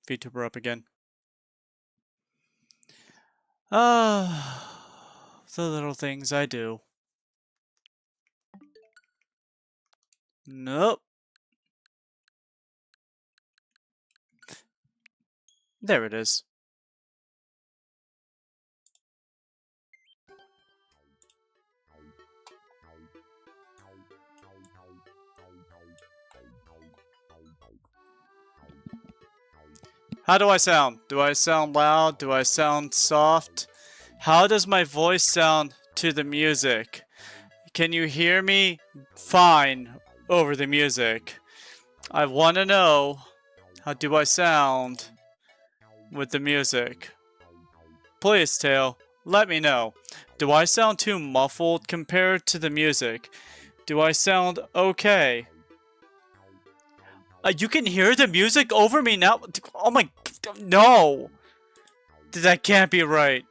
VTuber up again. Ah, the little things I do. Nope. There it is. How do I sound? Do I sound loud? Do I sound soft? How does my voice sound to the music? Can you hear me fine over the music? I want to know, how do I sound with the music? Please, Tail, let me know. Do I sound too muffled compared to the music? Do I sound okay? You can hear the music over me now? Oh my... No! That can't be right.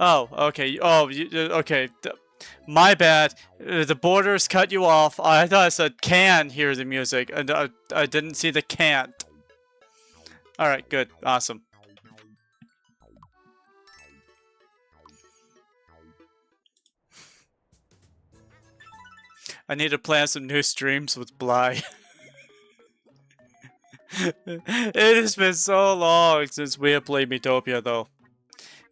Oh, okay. Oh, okay. My bad. The borders cut you off. I thought I said can hear the music, and I didn't see the can't. Alright, good. Awesome. I need to plan some new streams with Bly. It has been so long since we have played Miitopia, though.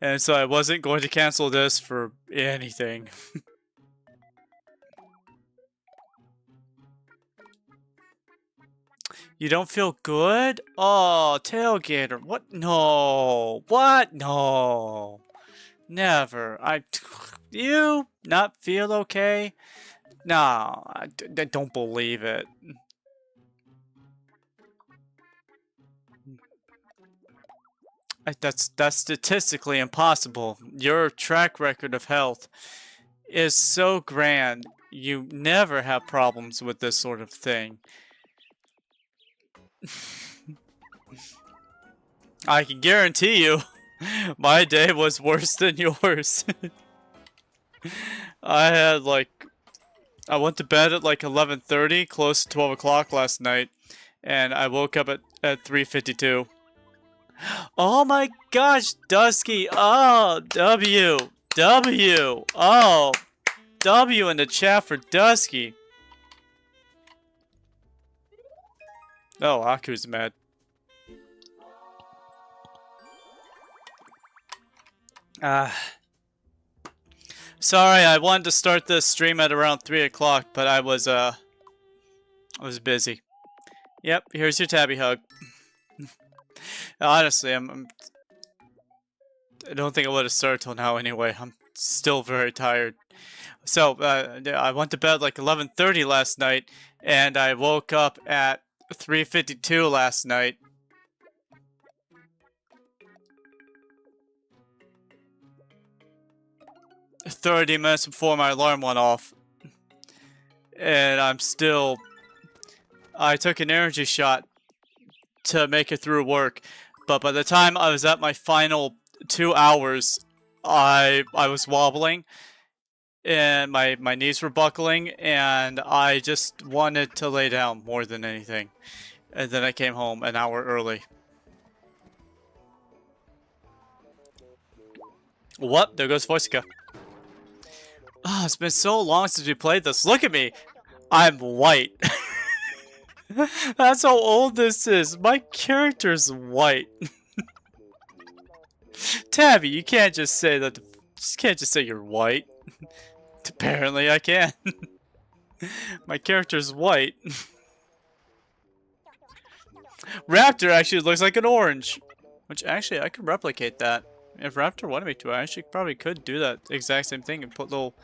And so I wasn't going to cancel this for anything. You don't feel good? Oh, Tailgater. What? No. What? No. Never. You not feel okay? No, I don't believe it. That's statistically impossible. Your track record of health is so grand. You never have problems with this sort of thing. I can guarantee you, my day was worse than yours. I went to bed at like 11:30, close to 12 o'clock last night, and I woke up at 3:52. Oh my gosh, Dusky! Oh, W! Oh, W in the chat for Dusky. Oh, Aku's mad. Sorry, I wanted to start this stream at around 3 o'clock, but I was busy. Yep, here's your tabby hug. Honestly, I don't think I would have started till now anyway. I'm still very tired. So, I went to bed like 11:30 last night, and I woke up at 3:52 last night. "30 minutes before my alarm went off. And I took an energy shot to make it through work. But by the time I was at my final 2 hours, I was wobbling. And my knees were buckling, and I just wanted to lay down more than anything. And then I came home an hour early. What? There goes Voicica. Oh, it's been so long since we played this. Look at me! I'm white. That's how old this is. My character's white. Tabby, you can't just say that. You can't just say you're white. Apparently I can. My character's white. Raptor actually looks like an orange. Which actually, I could replicate that. If Raptor wanted me to, I actually probably could do that exact same thing and put little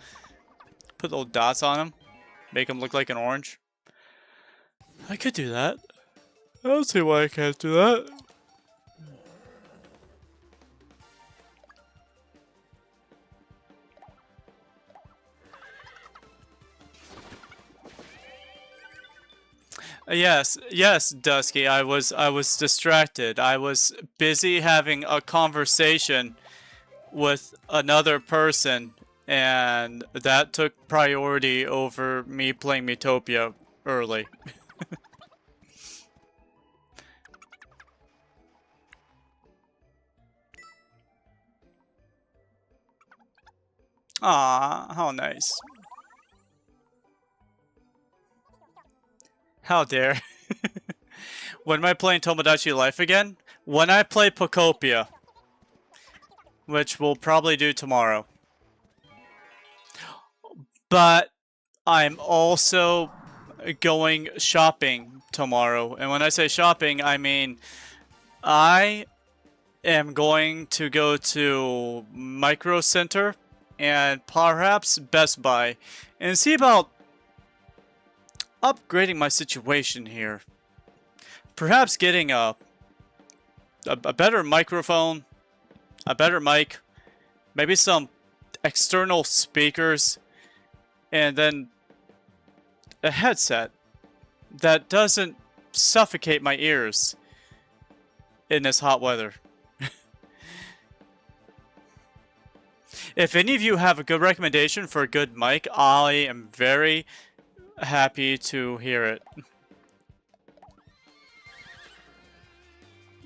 dots on him. Make him look like an orange. I could do that. I don't see why I can't do that. Yes, Dusky. I was distracted. I was busy having a conversation with another person, and that took priority over me playing Miitopia early. Ah, how nice. How dare. When am I playing Tomodachi Life again? When I play Miitopia, which we'll probably do tomorrow. But I'm also going shopping tomorrow. And when I say shopping, I mean I am going to go to Micro Center and perhaps Best Buy and see about upgrading my situation here. Perhaps getting a better microphone, a better mic, maybe some external speakers, and then a headset that doesn't suffocate my ears in this hot weather. If any of you have a good recommendation for a good mic, I am very happy to hear it.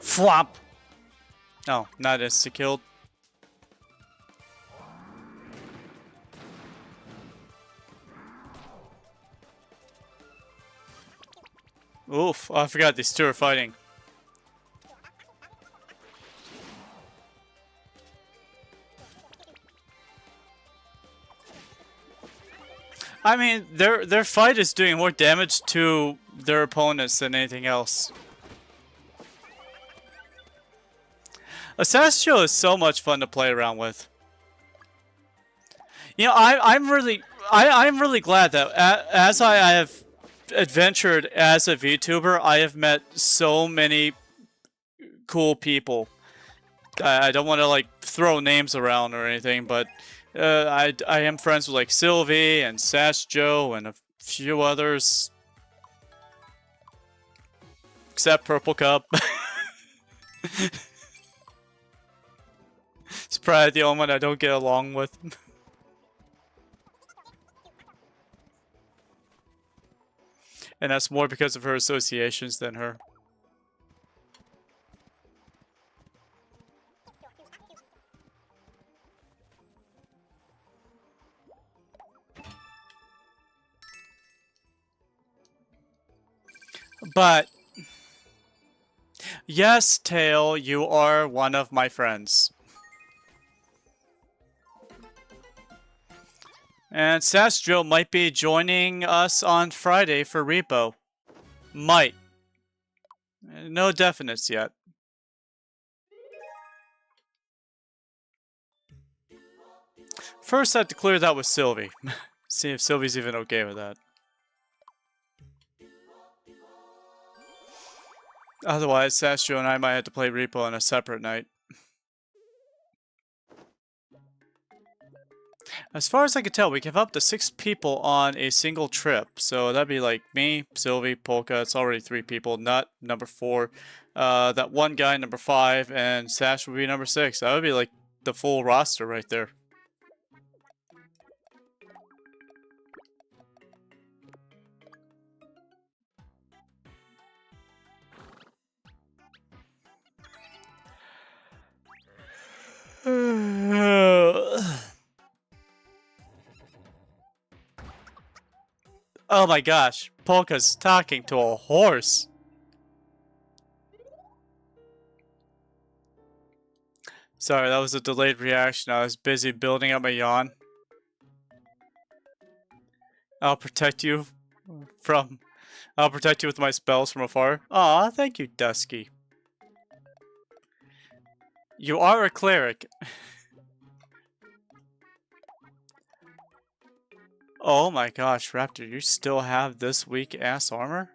Flop! Oh, not insta-killed. Oof, I forgot these two are fighting. I mean, their fight is doing more damage to their opponents than anything else. Assassin is so much fun to play around with. You know, I'm really glad that as I have adventured as a VTuber, I have met so many cool people. I don't want to like throw names around or anything, but I am friends with like Sylvie and Sash Joe and a few others, except Purple Cup. It's probably the only one I don't get along with. And that's more because of her associations than her. But yes, Tail, you are one of my friends. And Sastro might be joining us on Friday for Repo. Might. No definites yet. First, I have to clear that with Sylvie. See if Sylvie's even okay with that. Otherwise, Sastro and I might have to play Repo on a separate night. As far as I can tell, we can have up to 6 people on a single trip. So that'd be like me, Sylvie, Polka. It's already 3 people. Nut, number 4. That one guy, number 5. And Sash would be number 6. That would be like the full roster right there. Oh my gosh, Polka's talking to a horse. Sorry, that was a delayed reaction. I was busy building up my yawn. I'll protect you with my spells from afar. Aw, thank you, Dusky. You are a cleric. Oh my gosh, Raptor, you still have this weak ass armor?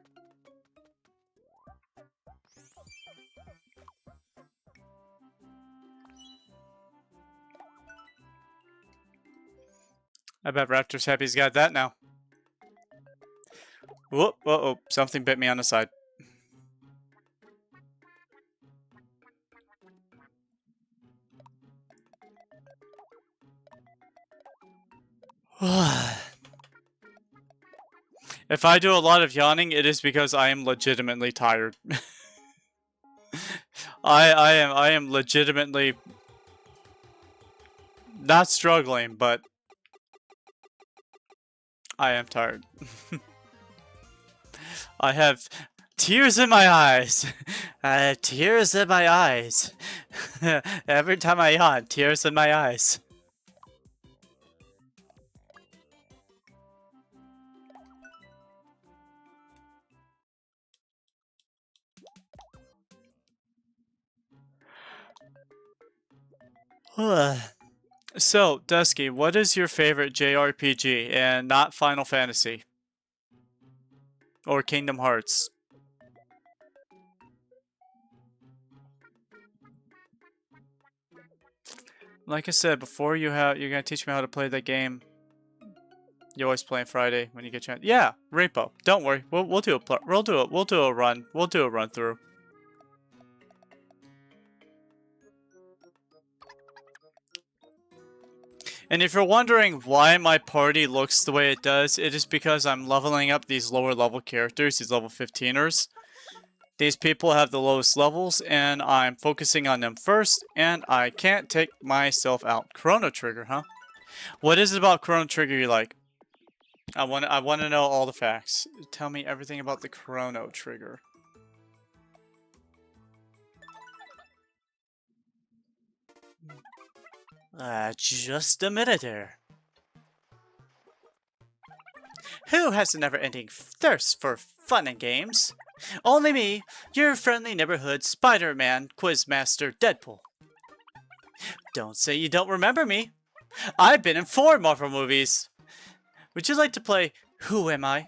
I bet Raptor's happy he's got that now. Whoop, uh-oh, something bit me on the side. If I do a lot of yawning, it is because I am legitimately tired. I am legitimately not struggling, but I am tired. I have tears in my eyes. I have tears in my eyes. Every time I yawn, tears in my eyes. So, Dusky, what is your favorite JRPG and not Final Fantasy? Or Kingdom Hearts? Like I said before, you're gonna teach me how to play that game. You always play on Friday when you get a chance. Yeah, Rainbow. Don't worry, we'll do a run. We'll do a run through. And if you're wondering why my party looks the way it does, it is because I'm leveling up these lower level characters, these level 15ers. These people have the lowest levels, and I'm focusing on them first, and I can't take myself out. Chrono Trigger, huh? What is it about Chrono Trigger you like? I want to know all the facts. Tell me everything about the Chrono Trigger. Just a minute there. Who has a never-ending thirst for fun and games? Only me, your friendly neighborhood Spider-Man Quizmaster Deadpool. Don't say you don't remember me. I've been in 4 Marvel movies. Would you like to play Who Am I?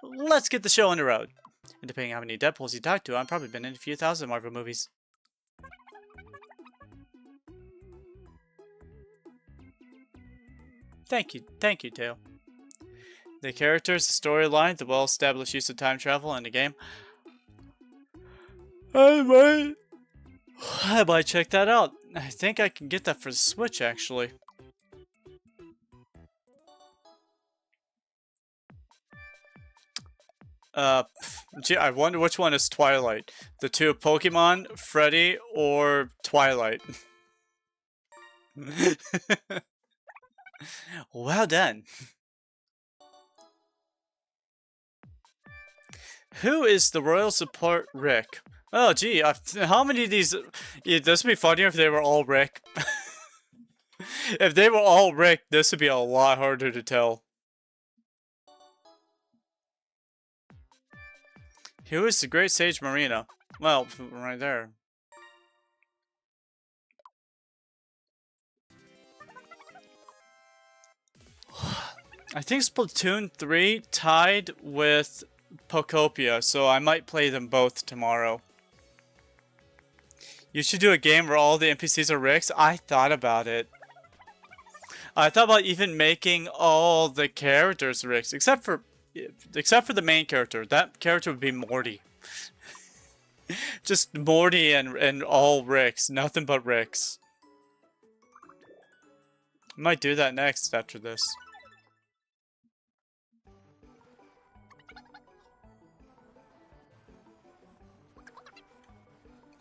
Let's get the show on the road. And depending on how many Deadpools you talk to, I've probably been in a few thousand Marvel movies. Thank you, Tail. The characters, the storyline, the well-established use of time travel in the game. I might check that out. I think I can get that for the Switch, actually. Gee, I wonder which one is Twilight. The 2 Pokemon, Freddy, or Twilight? Well done. Who is the royal support Rick? Oh, gee, how many of these... Yeah, this would be funnier if they were all Rick. If they were all Rick, this would be a lot harder to tell. Who is the Great Sage Marina? Well, right there. I think Splatoon 3 tied with Miitopia, so I might play them both tomorrow. You should do a game where all the NPCs are Ricks. I thought about it. I thought about even making all the characters Ricks, except for the main character. That character would be Morty. Just Morty and all Ricks, nothing but Ricks. I might do that next after this.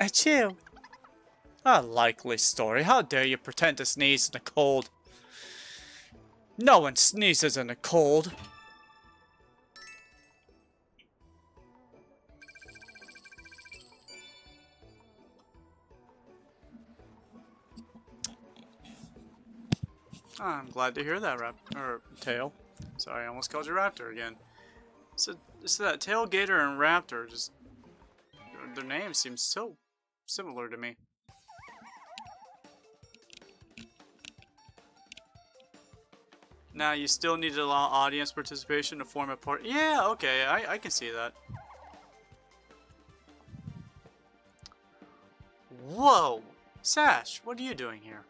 Achoo! A likely story. How dare you pretend to sneeze in the cold? No one sneezes in the cold. I'm glad to hear that, Tail. Sorry, I almost called you Raptor again. So that Tail, Gator, and Raptor, just... their names seem so similar to me. Now, you still need to allow audience participation to form a part. Yeah, okay, I can see that. Whoa! Sash, what are you doing here?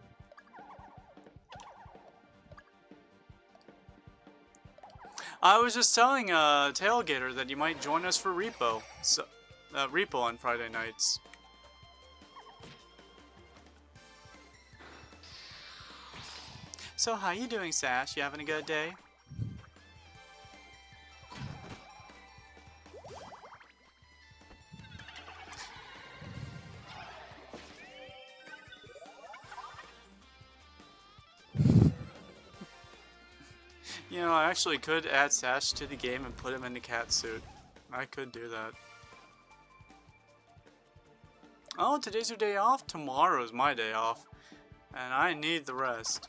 I was just telling Tailgater that you might join us for Repo. So, Repo on Friday nights. So how you doing, Sash? You having a good day? You know, I actually could add Sash to the game and put him in the cat suit. I could do that. Oh, today's your day off? Tomorrow's my day off. And I need the rest.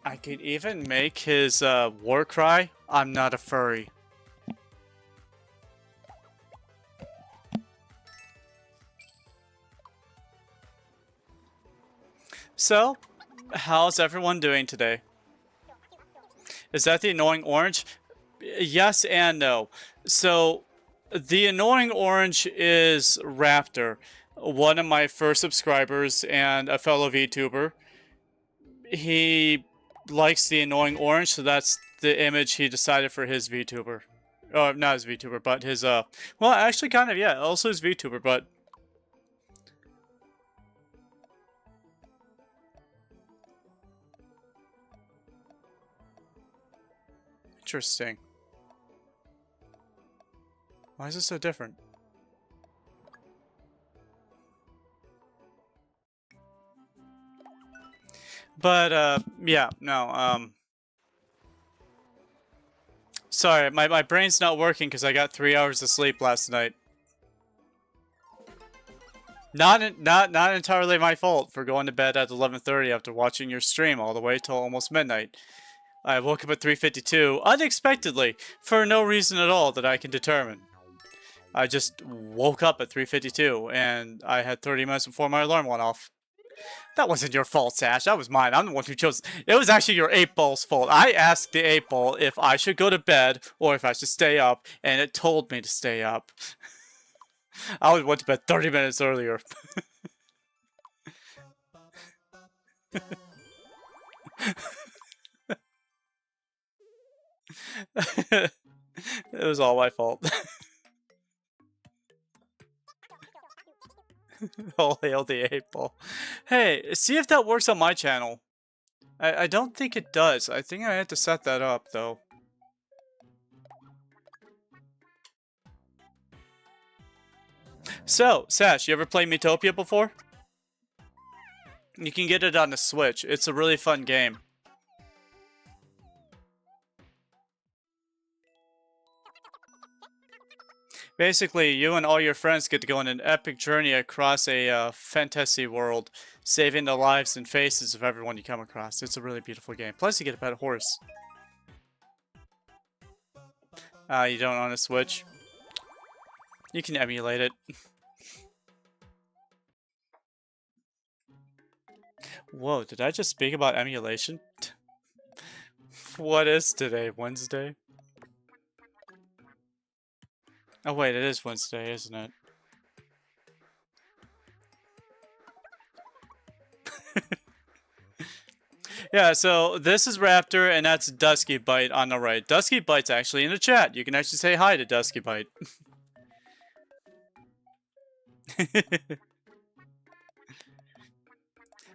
I could even make his war cry, "I'm not a furry." So, how's everyone doing today? Is that the annoying orange? Yes and no. So, the annoying orange is Raptor, one of my first subscribers and a fellow VTuber. He likes the annoying orange, so that's the image he decided for his VTuber. Oh, not his VTuber, but his, well, actually kind of, yeah, also his VTuber, but... Interesting. Why is it so different? But, yeah, no, sorry, my brain's not working because I got 3 hours of sleep last night. Not entirely my fault for going to bed at 11:30 after watching your stream all the way till almost midnight. I woke up at 3:52 unexpectedly for no reason at all that I can determine. I just woke up at 3:52 and I had 30 minutes before my alarm went off. That wasn't your fault, Sash. That was mine. I'm the one who chose. It was actually your 8-ball's fault. I asked the 8-ball if I should go to bed or if I should stay up, and it told me to stay up. I went to bed 30 minutes earlier. It was all my fault. All hail the 8-ball. Hey, see if that works on my channel. I don't think it does. I think I had to set that up, though. So, Sash, you ever played Miitopia before? You can get it on the Switch. It's a really fun game. Basically, you and all your friends get to go on an epic journey across a fantasy world, saving the lives and faces of everyone you come across. It's a really beautiful game. Plus, you get a pet horse. You don't own a Switch? You can emulate it. Whoa, did I just speak about emulation? What is today? Wednesday? Oh wait, it is Wednesday, isn't it? Yeah, so this is Raptor, and that's Dusky Bite on the right. Dusky Bite's actually in the chat. You can actually say hi to Dusky Bite.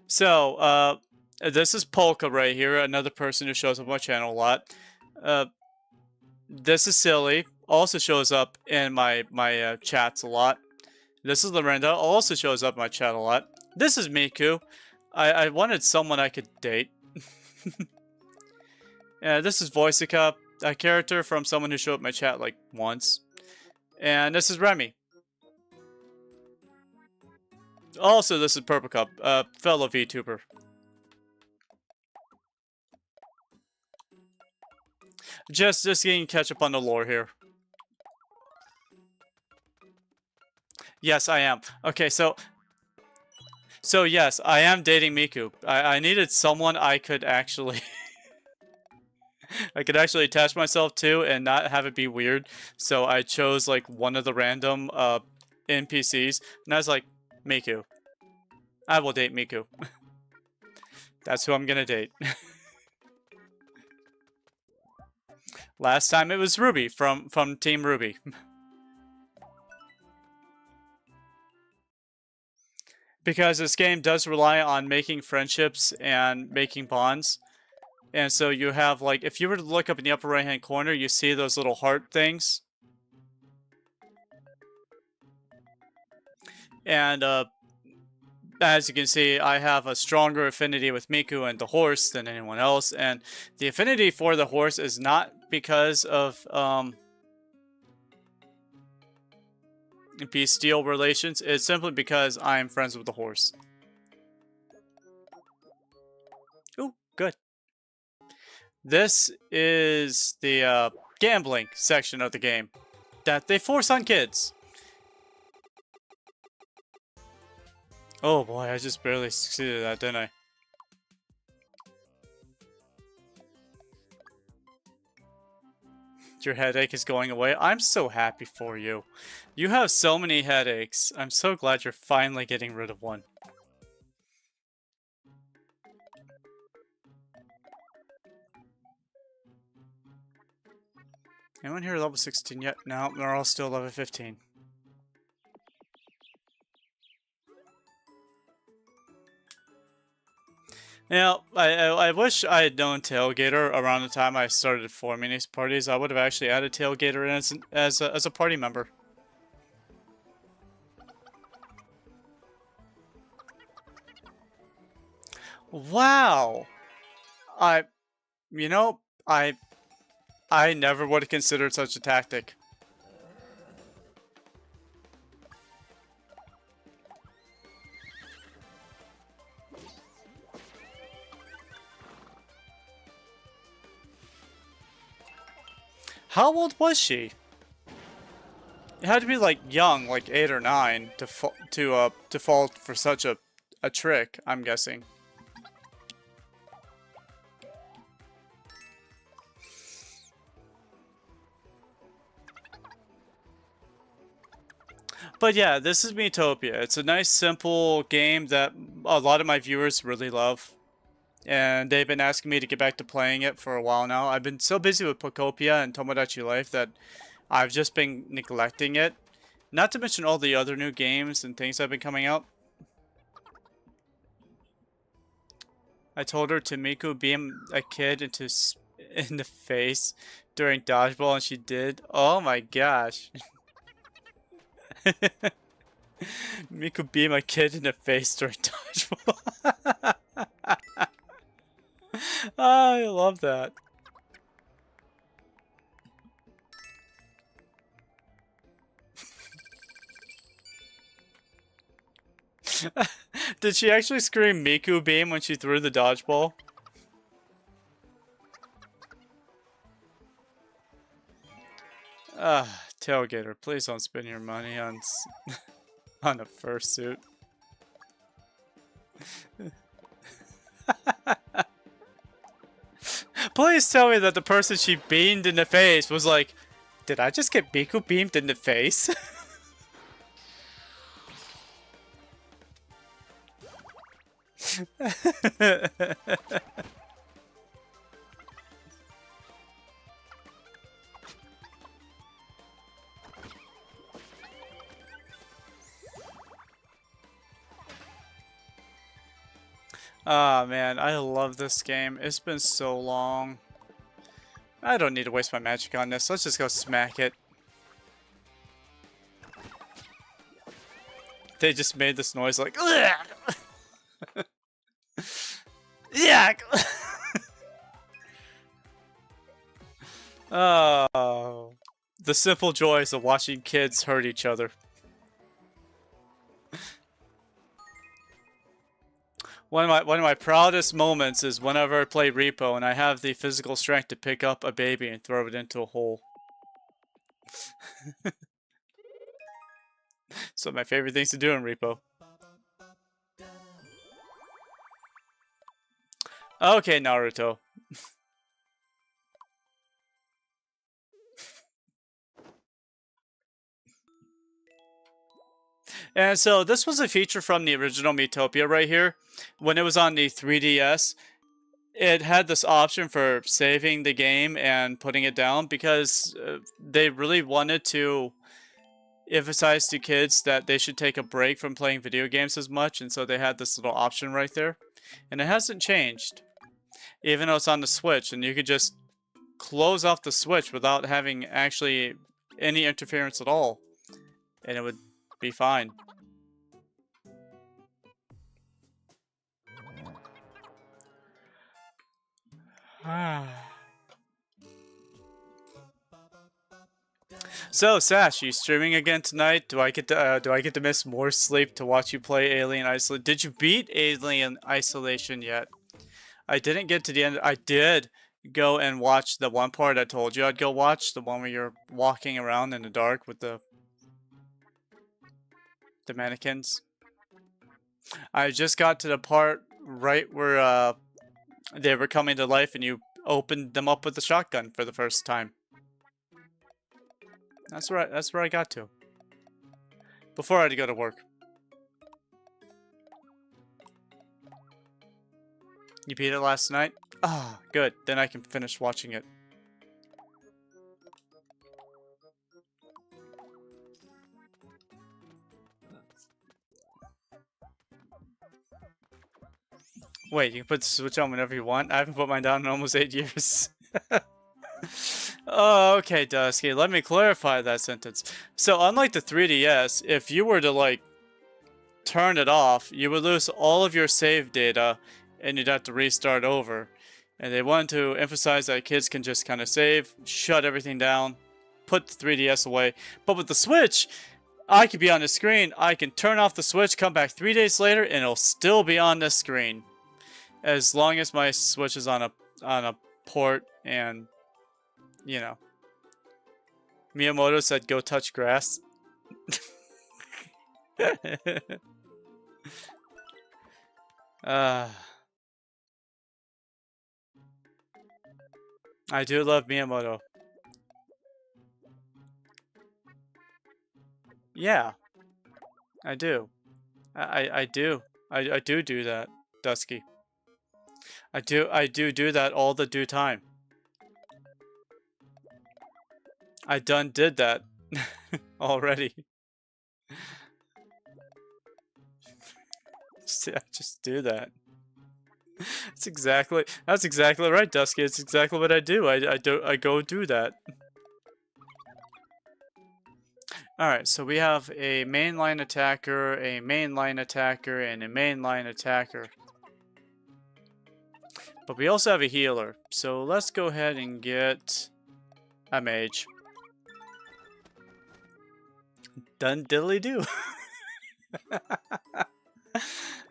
So, this is Polka right here, another person who shows up on my channel a lot. This is Silly, also shows up in my chats a lot. This is Lorinda, also shows up in my chat a lot. This is Miku. I wanted someone I could date. Yeah, this is Voicica, a character from someone who showed up in my chat like once. And this is Remy. Also, this is Purple Cup, a fellow VTuber. Just getting catch up on the lore here. Yes, I am. Okay, so yes, I am dating Miku. I needed someone I could actually I could actually attach myself to and not have it be weird. So I chose like one of the random NPCs, and I was like, Miku. I will date Miku. That's who I'm gonna date. Last time it was Ruby from Team Ruby. Because this game does rely on making friendships and making bonds. And so you have, like, if you were to look up in the upper right hand corner, you see those little heart things. And as you can see, I have a stronger affinity with Miku and the horse than anyone else. And the affinity for the horse is not because of bestial relations. It's simply because I am friends with the horse. Ooh, good. This is the gambling section of the game that they force on kids. Oh boy, I just barely succeeded at that, didn't I? Your headache is going away. I'm so happy for you. You have so many headaches. I'm so glad you're finally getting rid of one. Anyone here level 16 yet? No, they're all still level 15. Now, I wish I had known Tailgater around the time I started forming these parties. I would have actually added Tailgater in as a party member. Wow! You know, I never would have considered such a tactic. How old was she? It had to be like young, like 8 or 9, to fall for such a trick, I'm guessing. But yeah, this is Miitopia. It's a nice, simple game that a lot of my viewers really love. And they've been asking me to get back to playing it for a while now. I've been so busy with Pokopia and Tomodachi Life that I've just been neglecting it. Not to mention all the other new games and things that have been coming out. I told her to Miku beam a kid in the face during dodgeball, and she did. Oh my gosh. Miku beam a kid in the face during dodgeball. I love that. Did she actually scream Miku beam when she threw the dodgeball? Tailgater, please don't spend your money on on a fursuit. Please tell me that the person she beamed in the face was like, did I just get Miku beamed in the face? Ah, man, I love this game. It's been so long. I don't need to waste my magic on this. Let's just go smack it. They just made this noise like, yeah. Oh, the simple joys of watching kids hurt each other. One of my proudest moments is whenever I play Repo and I have the physical strength to pick up a baby and throw it into a hole. It's one of my favorite things to do in Repo. Okay, Naruto. And so this was a feature from the original Miitopia right here. When it was on the 3DS, it had this option for saving the game and putting it down because they really wanted to emphasize to kids that they should take a break from playing video games as much, and so they had this little option right there. And it hasn't changed, even though it's on the Switch, and you could just close off the Switch without having actually any interference at all, and it would be fine. So, Sash, you streaming again tonight? Do I get to miss more sleep to watch you play Alien Isolation? Did you beat Alien Isolation yet? I didn't get to the end. I did go and watch the one part I told you I'd go watch, the one where you're walking around in the dark with the mannequins. I just got to the part right where they were coming to life and you opened them up with the shotgun for the first time. That's where I got to. Before I had to go to work. You beat it last night? Ah, good. Then I can finish watching it. Wait, you can put the Switch on whenever you want? I haven't put mine down in almost 8 years. Oh, okay, Dusky. Let me clarify that sentence. So, unlike the 3DS, if you were to, like, turn it off, you would lose all of your save data, and you'd have to restart over. And they wanted to emphasize that kids can just kind of save, shut everything down, put the 3DS away. But with the Switch, I could be on the screen, I can turn off the Switch, come back 3 days later, and it'll still be on the screen. As long as my Switch is on a port and, you know. Miyamoto said, go touch grass. I do love Miyamoto. Yeah, I do. I do. I do that, Dusky. I do that all the due time. I done did that already. Just do that. That's exactly right, Dusky. It's exactly what I do. I go do that. Alright, so we have a mainline attacker, a mainline attacker, and a mainline attacker. But we also have a healer. So let's go ahead and get a mage. Done diddly do.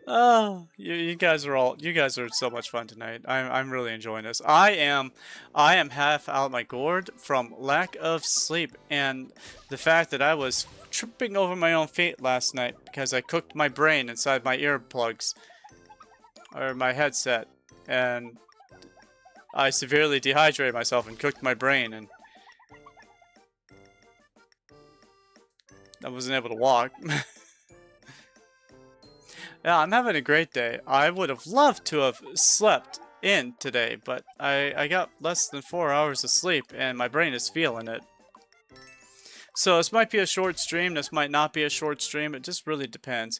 Oh, you guys are so much fun tonight. I'm really enjoying this. I am half out my gourd from lack of sleep and the fact that I was tripping over my own feet last night because I cooked my brain inside my earplugs or my headset, and I severely dehydrated myself and cooked my brain, and I wasn't able to walk. Yeah, I'm having a great day. I would have loved to have slept in today, but I got less than 4 hours of sleep, and my brain is feeling it. So this might be a short stream, this might not be a short stream, it just really depends.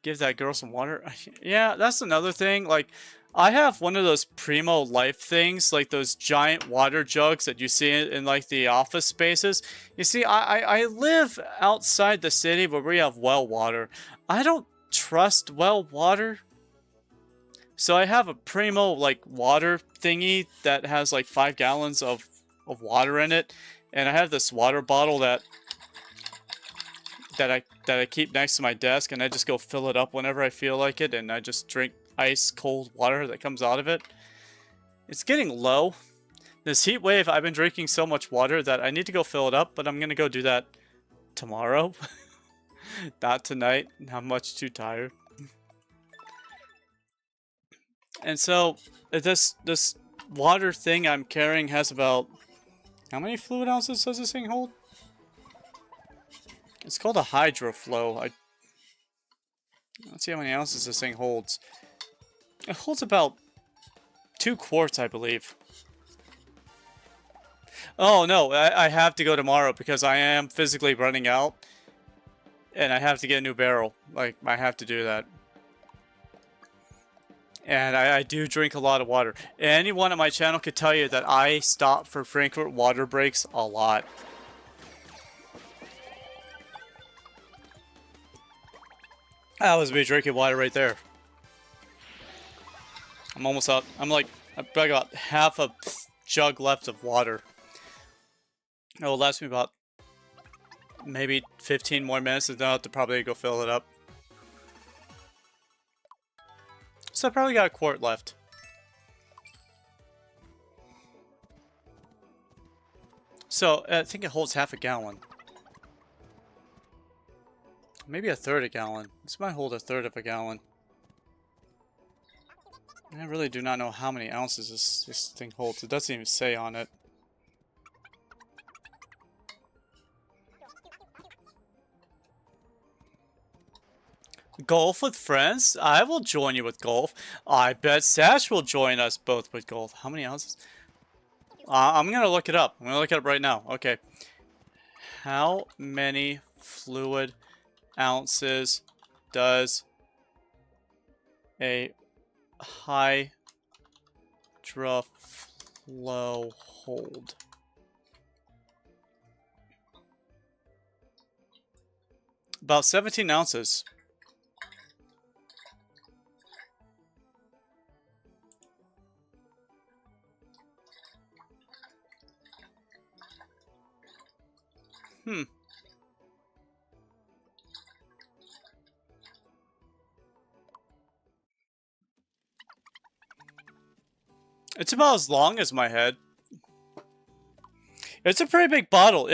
Give that girl some water? Yeah, that's another thing, like, I have one of those Primo Life things, like those giant water jugs that you see in like the office spaces. You see, I live outside the city where we have well water. I don't trust well water. So I have a Primo like water thingy that has like 5 gallons of water in it. And I have this water bottle that I keep next to my desk, and I just go fill it up whenever I feel like it, and I just drink ice cold water that comes out of it. It's getting low. This heat wave, I've been drinking so much water that I need to go fill it up, but I'm gonna go do that tomorrow. Not tonight. I'm much too tired. And so this water thing I'm carrying has about, how many fluid ounces does this thing hold? It's called a hydro flow. Let's see how many ounces this thing holds. It holds about 2 quarts, I believe. Oh no, I have to go tomorrow because I am physically running out. And I have to get a new barrel. Like, I have to do that. And I do drink a lot of water. Anyone on my channel could tell you that I stop for frequent water breaks a lot. That was me drinking water right there. I'm almost out. I've got half a jug left of water. It will last me about maybe 15 more minutes, and then I'll have to probably go fill it up. So I probably got a quart left. So I think it holds half a gallon. Maybe a third a gallon. This might hold a third of a gallon. I really do not know how many ounces this thing holds. It doesn't even say on it. Golf with friends? I will join you with golf. I bet Sash will join us both with golf. How many ounces? I'm gonna look it up. I'm gonna look it up right now. Okay. How many fluid ounces does a hydroflow hold? About 17 ounces. It's about as long as my head. It's a pretty big bottle.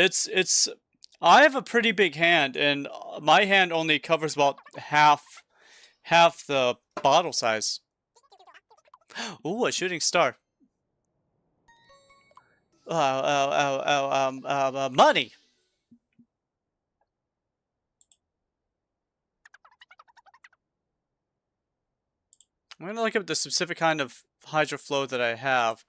I have a pretty big hand, and my hand only covers about half the bottle size. Ooh, a shooting star. Money. I'm gonna look up the specific kind of hydroflow that I have.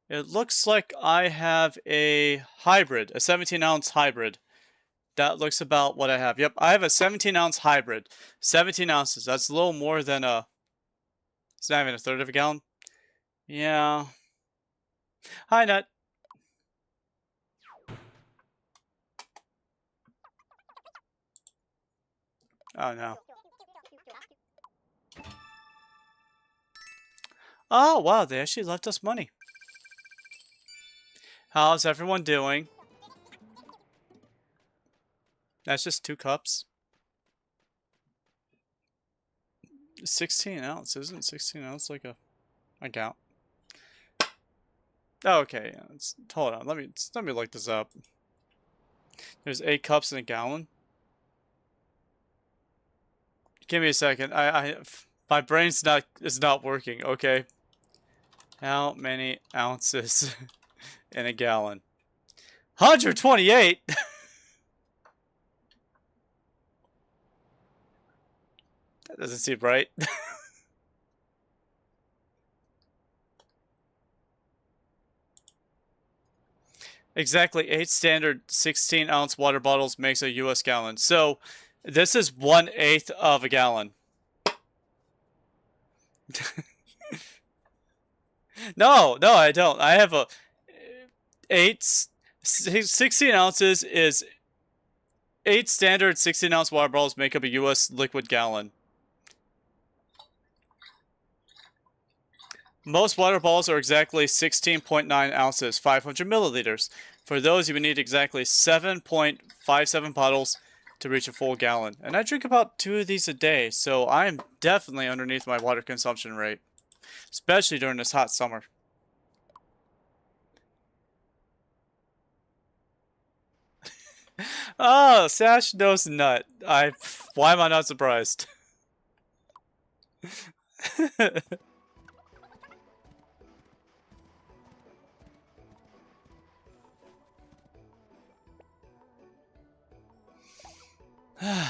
It looks like I have a hybrid, a 17-ounce hybrid. That looks about what I have. Yep, I have a 17-ounce hybrid. 17 ounces. That's a little more than a... It's not even a third of a gallon. Yeah. Hi, Nut. Oh, no. Oh, wow, they actually left us money. How's everyone doing? That's just 2 cups. 16 ounce, isn't 16 ounce like a gallon? Oh, okay, yeah, hold on, let me look this up. There's 8 cups in a gallon. Give me a second. My brain's is not working. Okay. How many ounces in a gallon? 128. That doesn't seem right. Exactly 8 standard 16-ounce water bottles makes a US gallon. So this is 1/8 of a gallon. No, I don't. I have a 16 ounces is 8 standard 16-ounce water bottles make up a US liquid gallon. Most water bottles are exactly 16.9 ounces, 500 milliliters. For those, you would need exactly 7.57 bottles to reach a full gallon. And I drink about 2 of these a day, so I'm definitely underneath my water consumption rate. Especially during this hot summer. Oh, Sash knows Nut. Why am I not surprised? A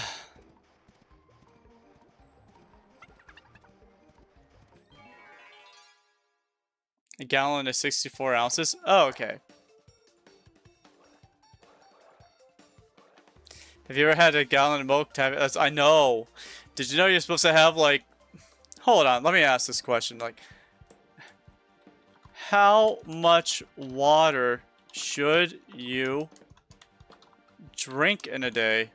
gallon is 64 ounces. Oh, okay. Have you ever had a gallon of milk? I know. Did you know you're supposed to have like? Hold on. Let me ask this question. Like, how much water should you drink in a day?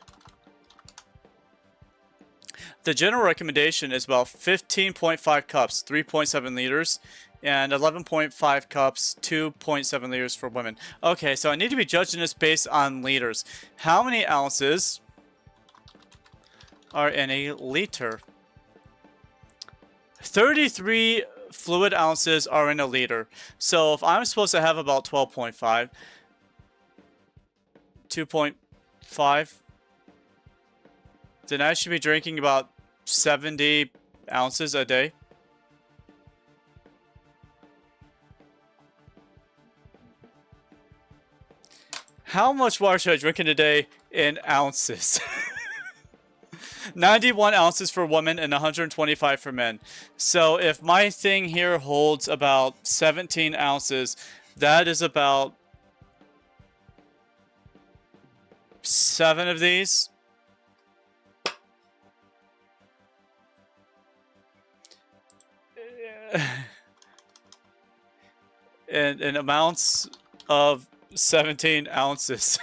The general recommendation is about 15.5 cups, 3.7 liters, and 11.5 cups, 2.7 liters for women. Okay, so I need to be judging this based on liters. How many ounces are in a liter? 33 fluid ounces are in a liter. So if I'm supposed to have about 12.5, 2.5, then I should be drinking about 70 ounces a day. How much water should I drink in a day in ounces? 91 ounces for women and 125 for men. So if my thing here holds about 17 ounces, that is about 7 of these. And amounts of 17 ounces.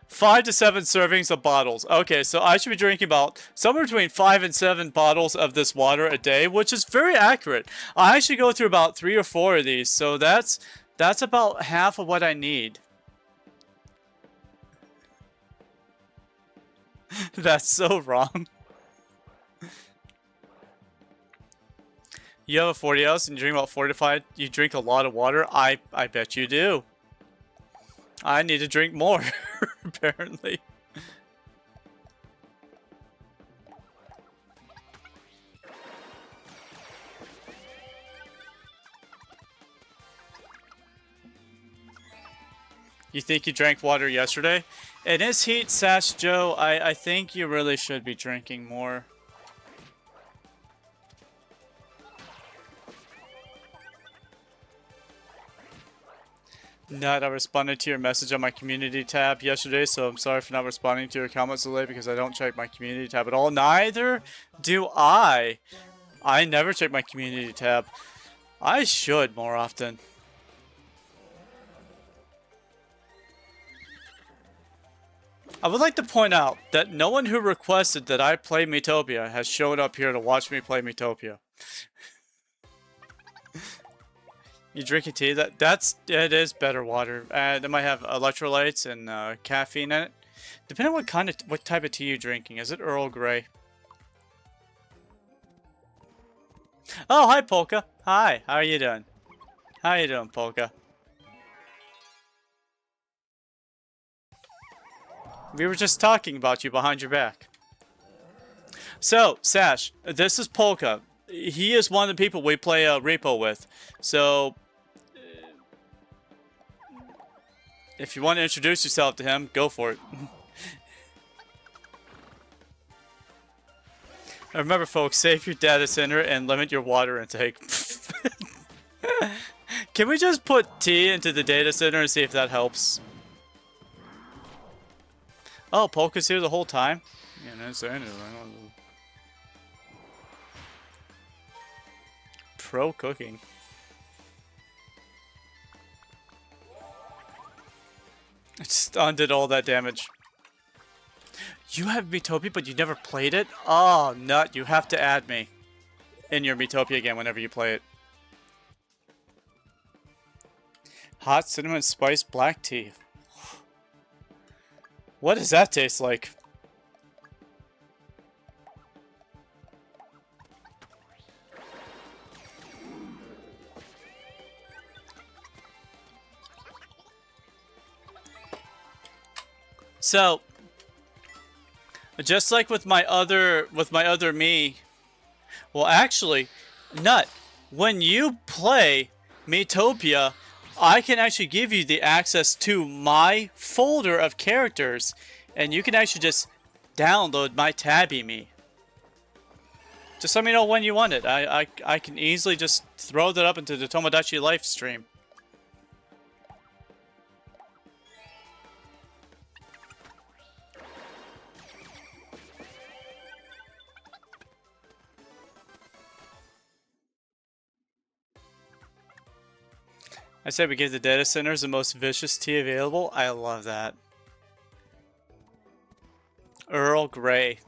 5 to 7 servings of bottles. Okay, so I should be drinking about somewhere between 5 and 7 bottles of this water a day, which is very accurate. I actually go through about 3 or 4 of these, so that's about half of what I need. That's so wrong. You have a 40 ounce and you drink about 4 to 5. You drink a lot of water. I bet you do. I need to drink more, apparently. You think you drank water yesterday? In this heat, Sash Joe, I think you really should be drinking more. Nut, I responded to your message on my community tab yesterday, so I'm sorry for not responding to your comments today because I don't check my community tab at all. Neither do I. I never check my community tab. I should more often. I would like to point out that no one who requested that I play Miitopia has shown up here to watch me play Miitopia. You drinking tea? It is better water. They might have electrolytes and caffeine in it. Depending on what type of tea you're drinking. Is it Earl Grey? Oh, hi Polka. Hi. How are you doing? How you doing, Polka? We were just talking about you behind your back. So, Sash, this is Polka. He is one of the people we play Repo with. So, if you want to introduce yourself to him, go for it. Remember, folks, save your data center and limit your water intake. Can we just put tea into the data center and see if that helps? Oh, Polka's here the whole time? Yeah, no, say anything. Pro cooking. It just undid all that damage. You have Miitopia, but you never played it? Oh, nut. You have to add me in your Miitopia game whenever you play it. Hot cinnamon spice black tea. What does that taste like? So, just like with my other me, well, actually, Nut, when you play Miitopia, I can actually give you the access to my folder of characters, and you can actually just download my Tabby Me. Just let me know when you want it. I can easily just throw that up into the Tomodachi Life stream. I said we give the data centers the most vicious tea available. I love that. Earl Grey.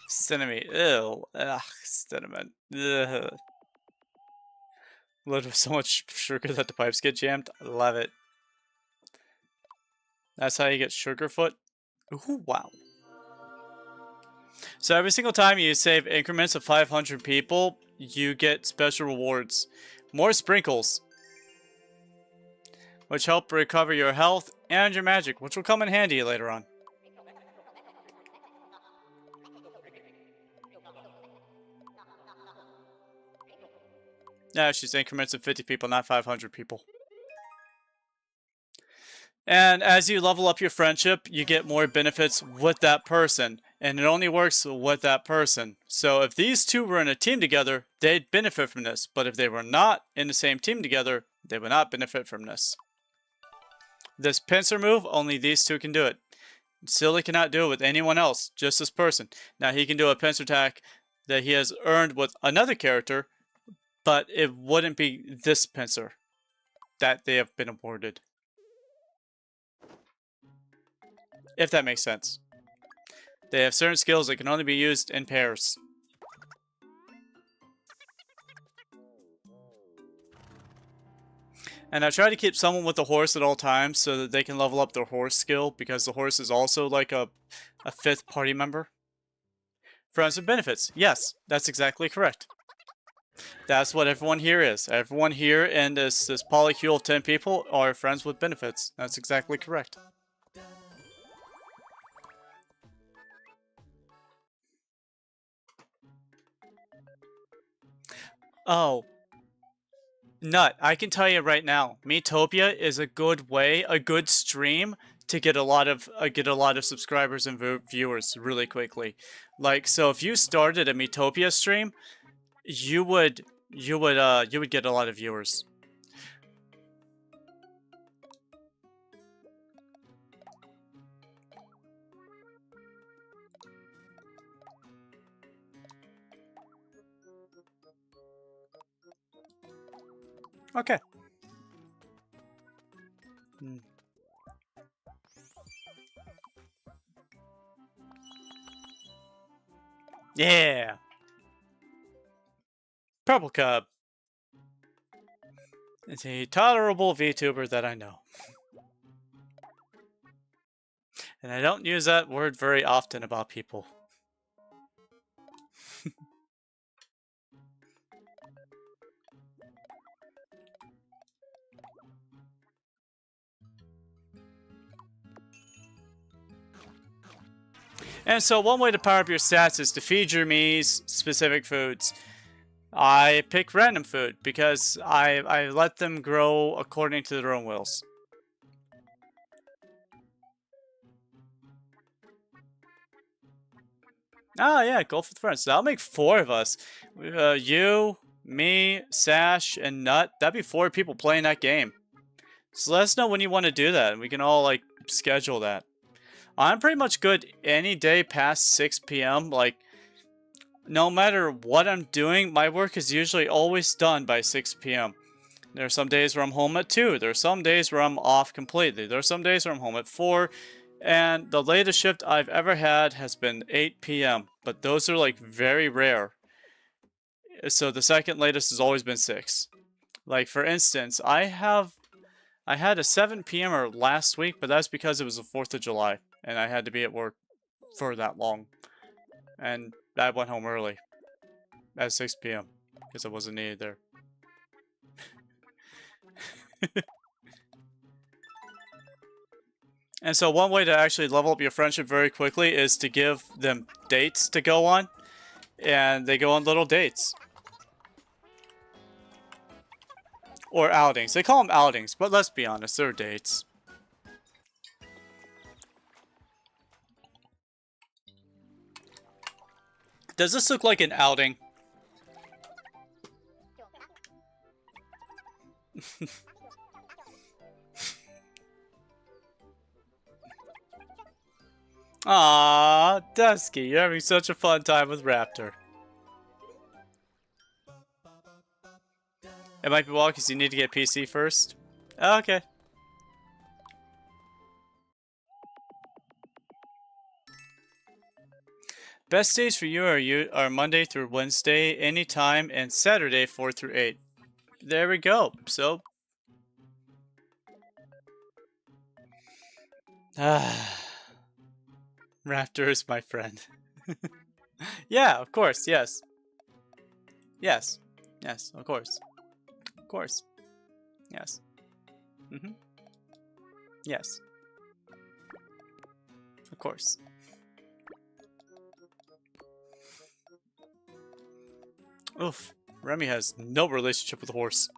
Cinnamon. Ew. Ugh. Cinnamon. Ugh. Loaded with so much sugar that the pipes get jammed. I love it. That's how you get Sugarfoot. Ooh, wow. So every single time you save increments of 500 people, you get special rewards. More sprinkles, which help recover your health and your magic, which will come in handy later on. Yeah, she's increments of 50 people, not 500 people. And as you level up your friendship, you get more benefits with that person. And it only works with that person. So if these two were in a team together, they'd benefit from this. But if they were not in the same team together, they would not benefit from this. This pincer move, only these two can do it. Silly cannot do it with anyone else, just this person. Now he can do a pincer attack that he has earned with another character, but it wouldn't be this pincer that they have been awarded. If that makes sense. They have certain skills that can only be used in pairs. And I try to keep someone with a horse at all times so that they can level up their horse skill, because the horse is also like a fifth party member. Friends with benefits. Yes, that's exactly correct. That's what everyone here is. Everyone here in this polycule of 10 people are friends with benefits. That's exactly correct. Oh, Nut, I can tell you right now, Miitopia is a good way, a good stream to get a lot of subscribers and viewers really quickly. Like, so if you started a Miitopia stream, you would get a lot of viewers. Okay. Yeah. Purple Cub. It's a tolerable VTuber that I know. And I don't use that word very often about people. And so one way to power up your stats is to feed your Miis specific foods. I pick random food because I let them grow according to their own wills. Ah, yeah, golf with friends. That'll make 4 of us. You, me, Sash, and Nut. That'd be 4 people playing that game. So let us know when you want to do that, and we can all, like, schedule that. I'm pretty much good any day past 6 p.m. Like, no matter what I'm doing, my work is usually always done by 6 p.m. There are some days where I'm home at 2. There are some days where I'm off completely. There are some days where I'm home at 4. And the latest shift I've ever had has been 8 p.m. But those are like very rare. So the second latest has always been 6. Like for instance, I had a 7 p.m. last week, but that's because it was the 4th of July. And I had to be at work for that long. And I went home early at 6 p.m. because I wasn't needed there. And so one way to actually level up your friendship very quickly is to give them dates to go on. And they go on little dates. Or outings. They call them outings, but let's be honest, they're dates. Does this look like an outing? Aww, Dusky, you're having such a fun time with Raptor. It might be well because you need to get PC first. Okay. Best days for you are Monday through Wednesday, anytime, and Saturday 4 through 8. There we go. So, Raptor is my friend. Yeah, of course. Yes. Yes. Yes. Of course. Of course. Yes. Yes. Of course. Oof. Remy has no relationship with the horse.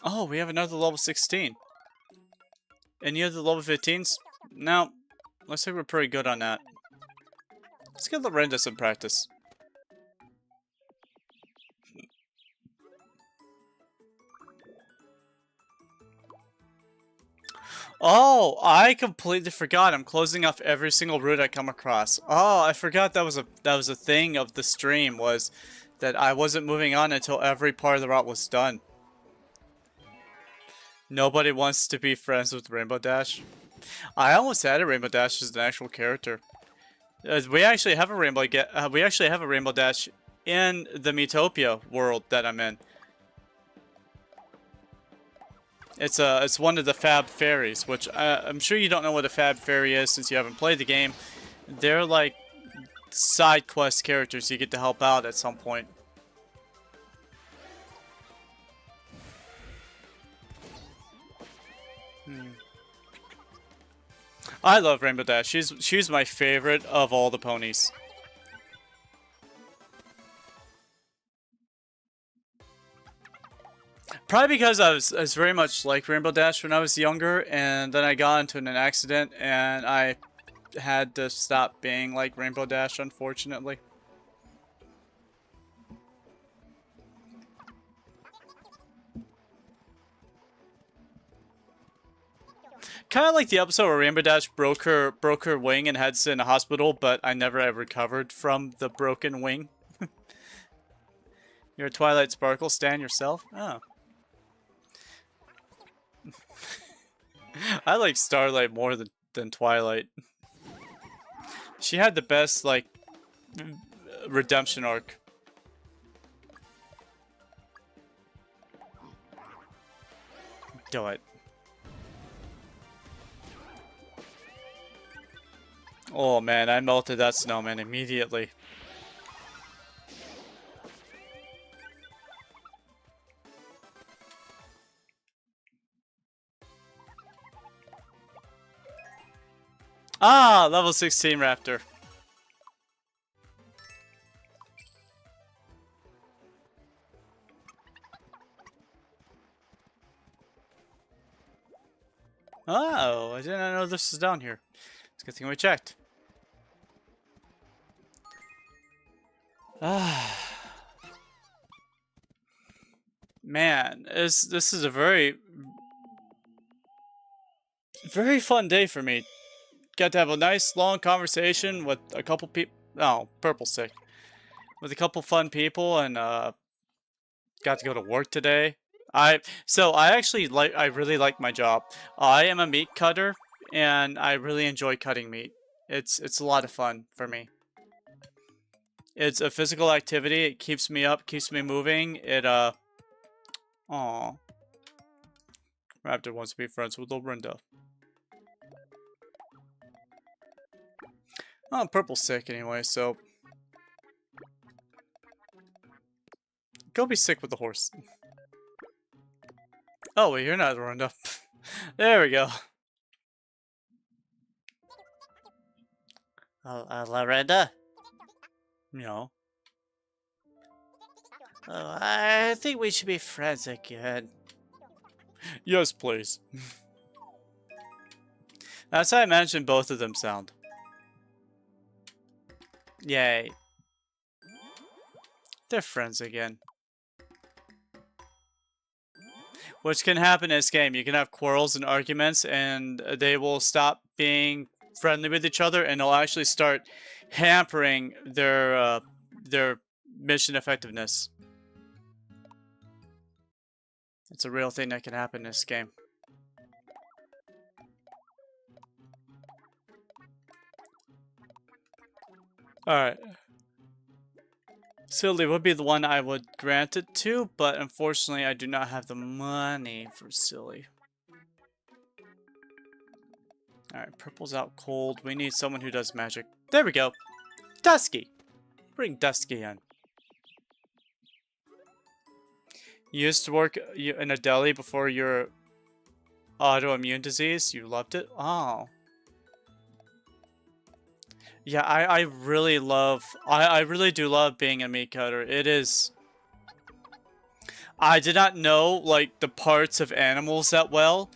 Oh, we have another level 16. And you have the level 15s? No. Looks like we're pretty good on that. Let's give Lorenda some practice. Oh, I completely forgot. I'm closing off every single route I come across. Oh, I forgot that was a thing of the stream, was that I wasn't moving on until every part of the route was done. Nobody wants to be friends with Rainbow Dash. I almost had a Rainbow Dash as an actual character. We actually have a Rainbow Dash in the Miitopia world that I'm in. It's one of the Fab Fairies, which I'm sure you don't know what a Fab Fairy is since you haven't played the game. They're like side quest characters you get to help out at some point. I love Rainbow Dash. She's my favorite of all the ponies. Probably because I was very much like Rainbow Dash when I was younger, and then I got into an accident, and I had to stop being like Rainbow Dash, unfortunately. Kind of like the episode where Rainbow Dash broke her wing and had to sit in a hospital, but I never ever recovered from the broken wing. You're a Twilight Sparkle stan yourself? Oh. I like Starlight more than Twilight. She had the best, like, redemption arc. Do it. Oh man, I melted that snowman immediately. Ah, level 16 Raptor. Oh, I did not know this was down here. It's a good thing we checked. Ah. Man, this is a very fun day for me. Got to have a nice long conversation with a couple people. Oh, purple sick. With a couple fun people, and got to go to work today. I really like my job. I am a meat cutter, and I really enjoy cutting meat. It's a lot of fun for me. It's a physical activity. It keeps me up, keeps me moving. It Aw. Raptor wants to be friends with Lorinda. Oh, purple's sick anyway, so go be sick with the horse. Oh, wait, you're not Lorinda. There we go. Lorinda? No. Oh, I think we should be friends again. Yes, please. That's how I imagine both of them sound. Yay. They're friends again. Which can happen in this game. You can have quarrels and arguments, and they will stop being friendly with each other, and they'll actually start hampering their mission effectiveness. It's a real thing that can happen in this game. Alright. Silly would be the one I would grant it to, but unfortunately I do not have the money for Silly. Alright, purple's out cold. We need someone who does magic. There we go. Dusky! Bring Dusky in. You used to work in a deli before your autoimmune disease? You loved it? Oh. Yeah, I really love... I really do love being a meat cutter. It is... I did not know, like, the parts of animals that well.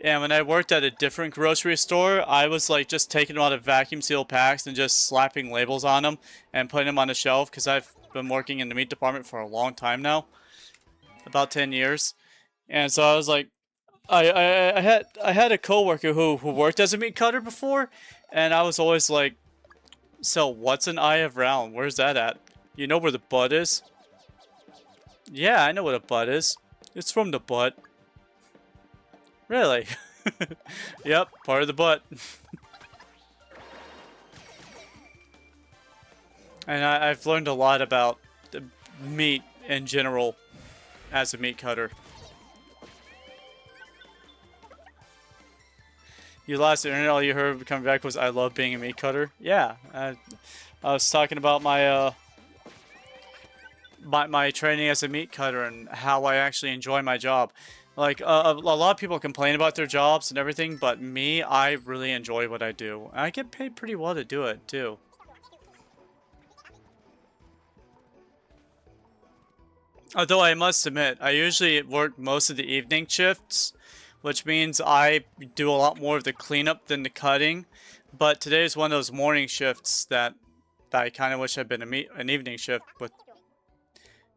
And when I worked at a different grocery store, I was, like, just taking them out of vacuum sealed packs and just slapping labels on them and putting them on the shelf. Because I've been working in the meat department for a long time now. About 10 years. And so I was like... I had a coworker who worked as a meat cutter before. And I was always like... So, what's an eye of round? Where's that at? You know where the butt is? Yeah, I know what a butt is. It's from the butt. Really? Yep, part of the butt. And I've learned a lot about the meat in general as a meat cutter. You lost internet, all you heard coming back was, I love being a meat cutter. Yeah, I was talking about my, my training as a meat cutter and how I actually enjoy my job. Like, a lot of people complain about their jobs and everything, but me, I really enjoy what I do. I get paid pretty well to do it, too. Although I must admit, I usually work most of the evening shifts, which means I do a lot more of the cleanup than the cutting. But today is one of those morning shifts that I kind of wish had been an evening shift with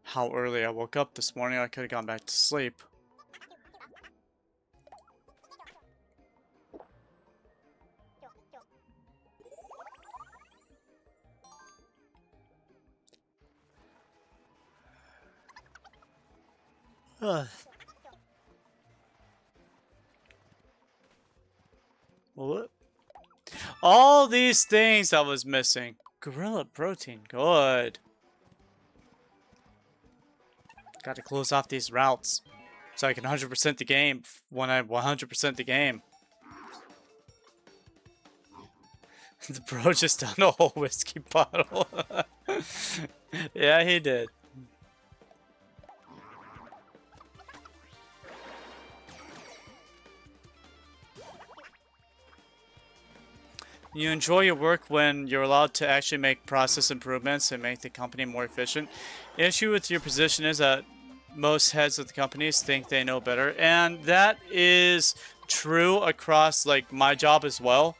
how early I woke up this morning. I could have gone back to sleep. What? All these things I was missing. Gorilla protein, good. Got to close off these routes so I can 100% the game when I 100% the game. The bro just down a whole whiskey bottle. Yeah, he did. You enjoy your work when you're allowed to actually make process improvements and make the company more efficient. The issue with your position is that most heads of the companies think they know better, and that is true across like my job as well.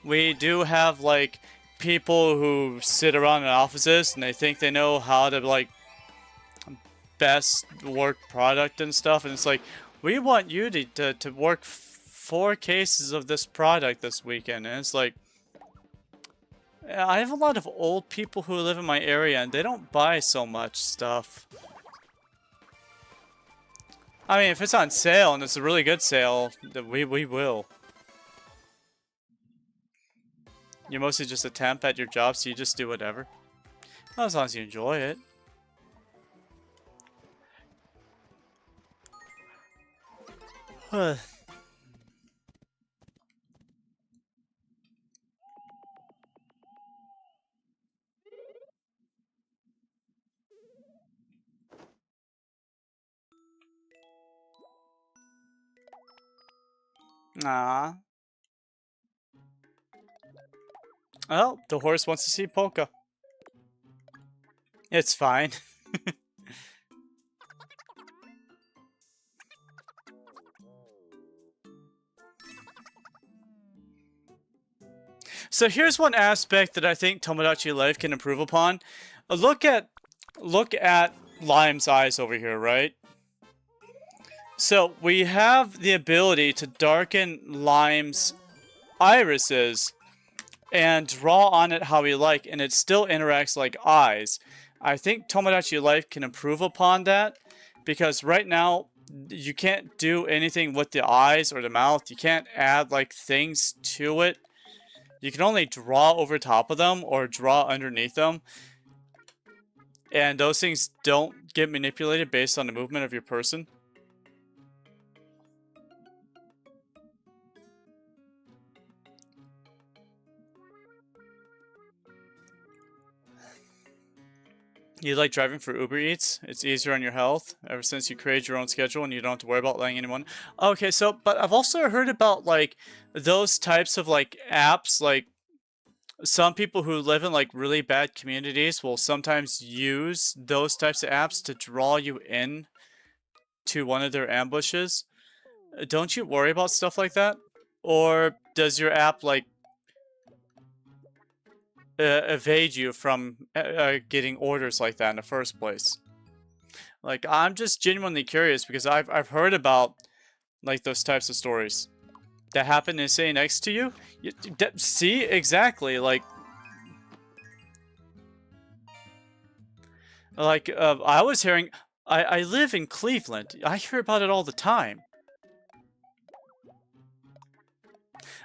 We do have like people who sit around in offices and they think they know how to like best work product and stuff, and it's like, we want you to work 4 cases of this product this weekend. And it's like, I have a lot of old people who live in my area and they don't buy so much stuff. I mean, if it's on sale and it's a really good sale, then we will. You're mostly just a temp at your job, so you just do whatever. Well, as long as you enjoy it. Ah. Oh, the horse wants to see Polka. It's fine. So here's one aspect that I think Tomodachi Life can improve upon. Look at Lime's eyes over here, right? So we have the ability to darken Lime's irises and draw on it how we like, and it still interacts like eyes. I think Tomodachi Life can improve upon that, because right now you can't do anything with the eyes or the mouth. You can't add like things to it. You can only draw over top of them or draw underneath them. And those things don't get manipulated based on the movement of your person. You like driving for Uber Eats? It's easier on your health ever since you create your own schedule and you don't have to worry about letting anyone. Okay, so, but I've also heard about like those types of like apps, like some people who live in like really bad communities will sometimes use those types of apps to draw you in to one of their ambushes. Don't you worry about stuff like that? Or does your app like evade you from getting orders like that in the first place? Like, I'm just genuinely curious because I've heard about like those types of stories that happen and say next to you. See, exactly, like I was hearing. I live in Cleveland. I hear about it all the time.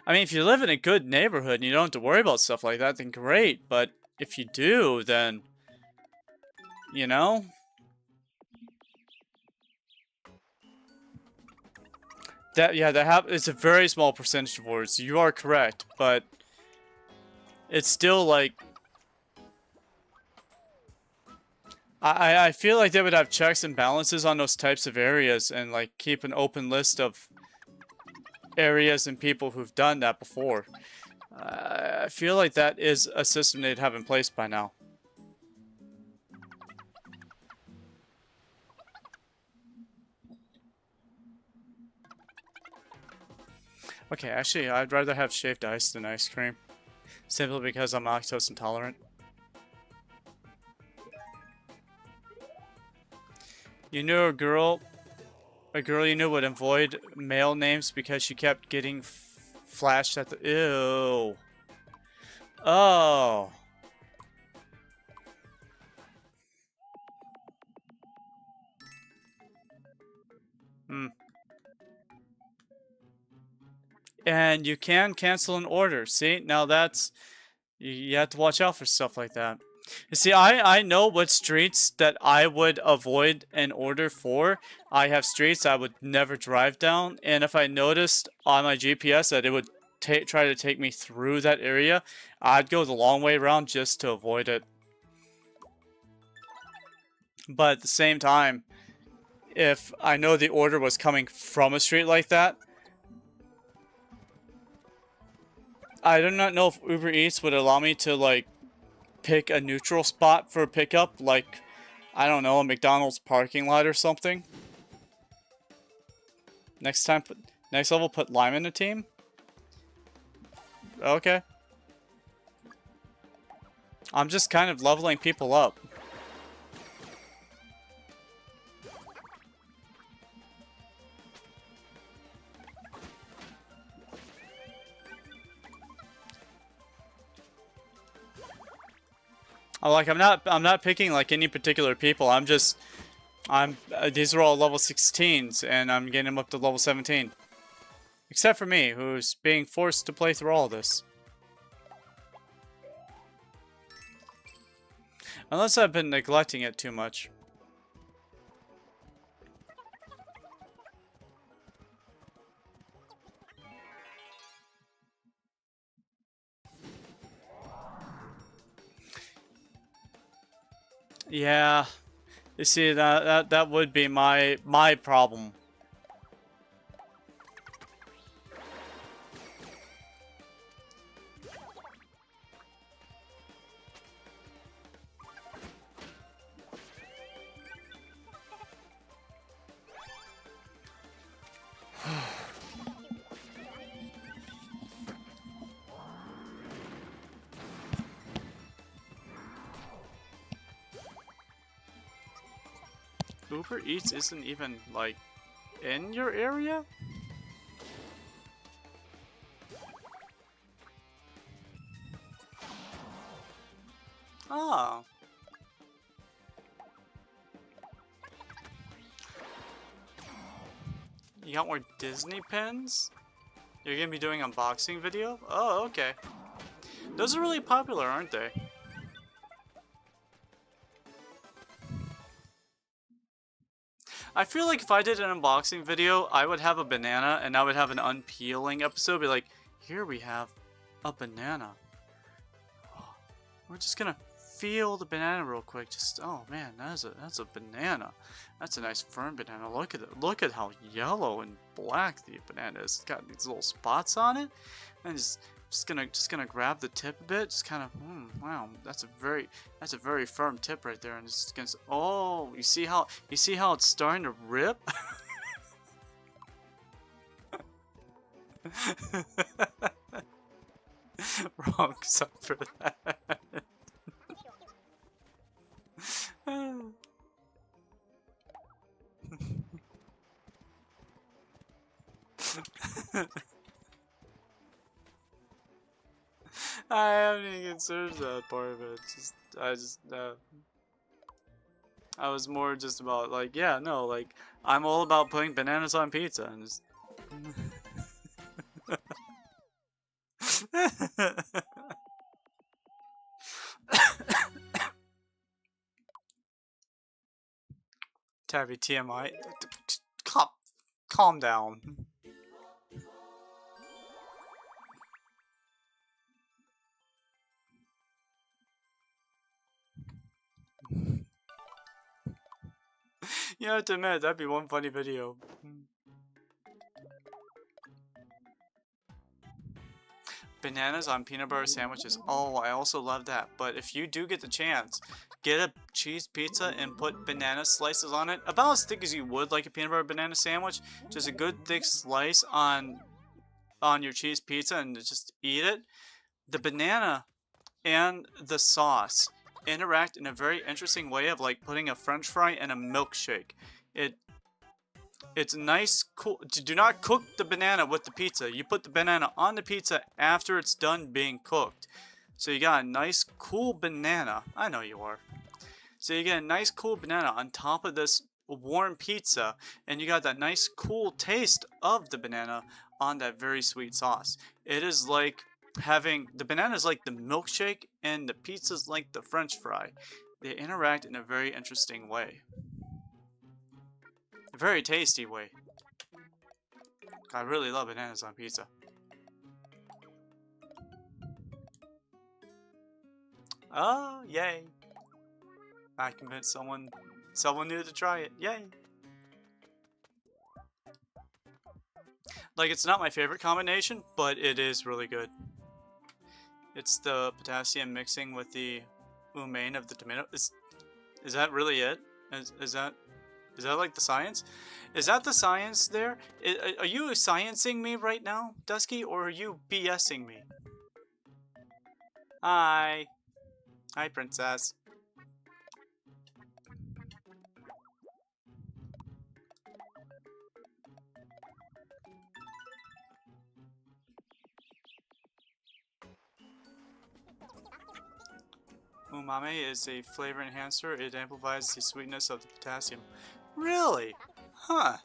I mean, if you live in a good neighborhood and you don't have to worry about stuff like that, then great. But if you do, then, you know? It's a very small percentage of orders. You are correct, but it's still like... I feel like they would have checks and balances on those types of areas and like keep an open list of areas and people who've done that before. I feel like that is a system they'd have in place by now. Okay, actually, I'd rather have shaved ice than ice cream. Simply because I'm lactose intolerant. You knew a girl you knew would avoid male names because she kept getting flashed at the... Ew. Oh. Hmm. And you can cancel an order. See, now that's... You have to watch out for stuff like that. You see, I know what streets that I would avoid an order for. I have streets I would never drive down, and if I noticed on my GPS that it would try to take me through that area, I'd go the long way around just to avoid it. But at the same time, if I know the order was coming from a street like that, I do not know if Uber Eats would allow me to, like, pick a neutral spot for pickup, like, I don't know, a McDonald's parking lot or something. Next level, put Lime in the team? Okay. I'm just kind of leveling people up. I'm not picking like any particular people. These are all level 16s, and I'm getting them up to level 17. Except for me, who's being forced to play through all this. Unless I've been neglecting it too much. Yeah. You see, that would be my problem. Uber Eats isn't even, like, in your area? Oh. You got more Disney pins? You're gonna be doing unboxing video? Oh, okay. Those are really popular, aren't they? I feel like if I did an unboxing video, I would have a banana and I would have an unpeeling episode. Be like, here we have a banana. We're just gonna feel the banana real quick. Just, oh man, that's a banana. That's a nice firm banana. Look at it. Look at how yellow and black the banana is. It's got these little spots on it, and just gonna grab the tip a bit. Just kind of, wow, that's a very firm tip right there. And it's gonna, oh, you see how it's starting to rip. Wrong side for that. I haven't even considered that part of it. I was more just about like, yeah, no, like I'm all about putting bananas on pizza and just. Tabby TMI. Calm down. You have to admit, that'd be one funny video. Bananas on peanut butter sandwiches. Oh, I also love that. But if you do get the chance, get a cheese pizza and put banana slices on it. About as thick as you would like a peanut butter banana sandwich. Just a good thick slice on your cheese pizza and just eat it. The banana and the sauce interact in a very interesting way of like putting a french fry in a milkshake. It's nice, cool. Do not cook the banana with the pizza. You put the banana on the pizza after it's done being cooked. So you got a nice, cool banana. I know you are. So you get a nice, cool banana on top of this warm pizza. And you got that nice, cool taste of the banana on that very sweet sauce. It is like having, the banana is like the milkshake and the pizza's like the french fry. They interact in a very interesting way. A very tasty way. I really love bananas on pizza. Oh, yay. I convinced someone new to try it. Yay. Like, it's not my favorite combination, but it is really good. It's the potassium mixing with the umami of the tomato. Is that really it? Is that like the science? Is that the science there? Are you sciencing me right now, Dusky, or are you BSing me? Hi. Hi, princess. Umami is a flavor enhancer. It amplifies the sweetness of the potassium. Really? Huh.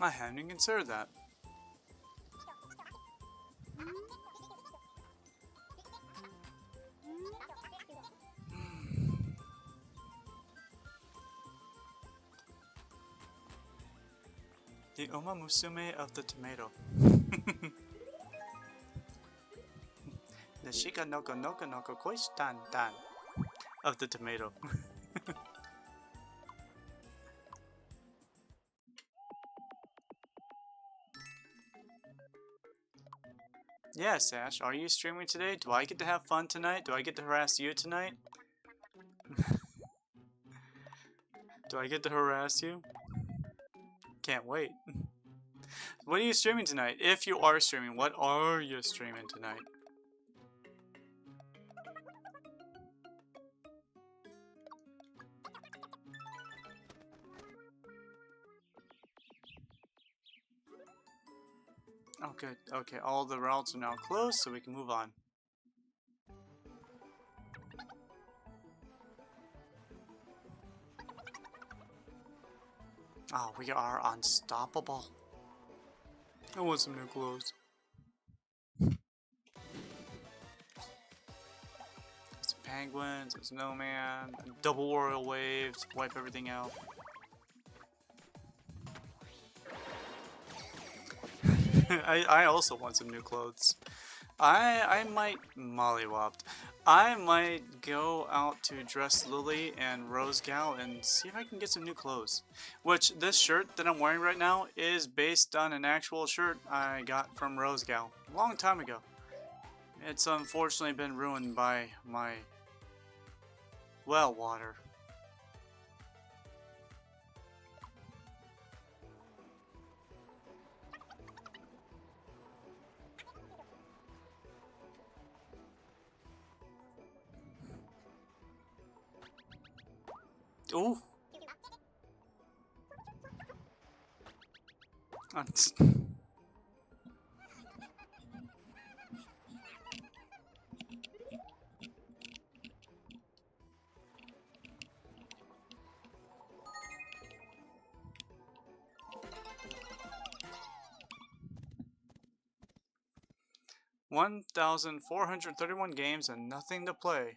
I hadn't even considered that. The Oma Musume of the tomato. The Shika Noko Noko Noko Koistan Dan of the tomato. Yes, Ash, are you streaming today? Do I get to have fun tonight? Do I get to harass you tonight? Do I get to harass you? Can't wait. What are you streaming tonight? If you are streaming, what are you streaming tonight? Oh, good. Okay, all the routes are now closed, so we can move on. Oh, we are unstoppable. I want some new clothes. Some penguins, a snowman, double royal waves, wipe everything out. I also want some new clothes. I might mollywopped. I might go out to Dress Lily and Rose Gal and see if I can get some new clothes. Which this shirt that I'm wearing right now is based on an actual shirt I got from Rose Gal a long time ago. It's unfortunately been ruined by my well water. Ooh. 1,431 games and nothing to play.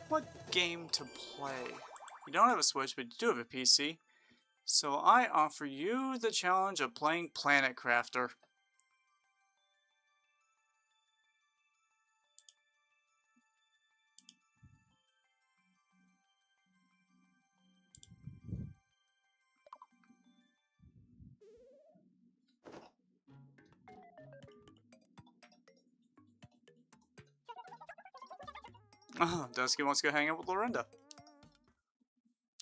What game to play? You don't have a Switch, but you do have a PC. So I offer you the challenge of playing Planet Crafter. Dusky wants to go hang out with Lorinda.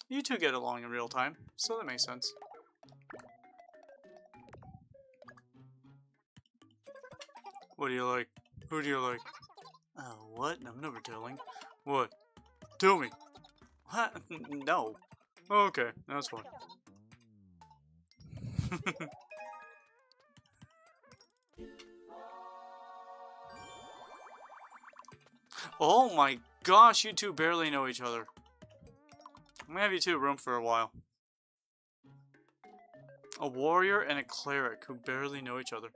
You two get along in real time, so that makes sense. What do you like? Who do you like? What? I'm never telling. What? Tell me. What? No. Okay, that's fine. Oh my gosh, you two barely know each other. I'm gonna have you two room for a while. A warrior and a cleric who barely know each other.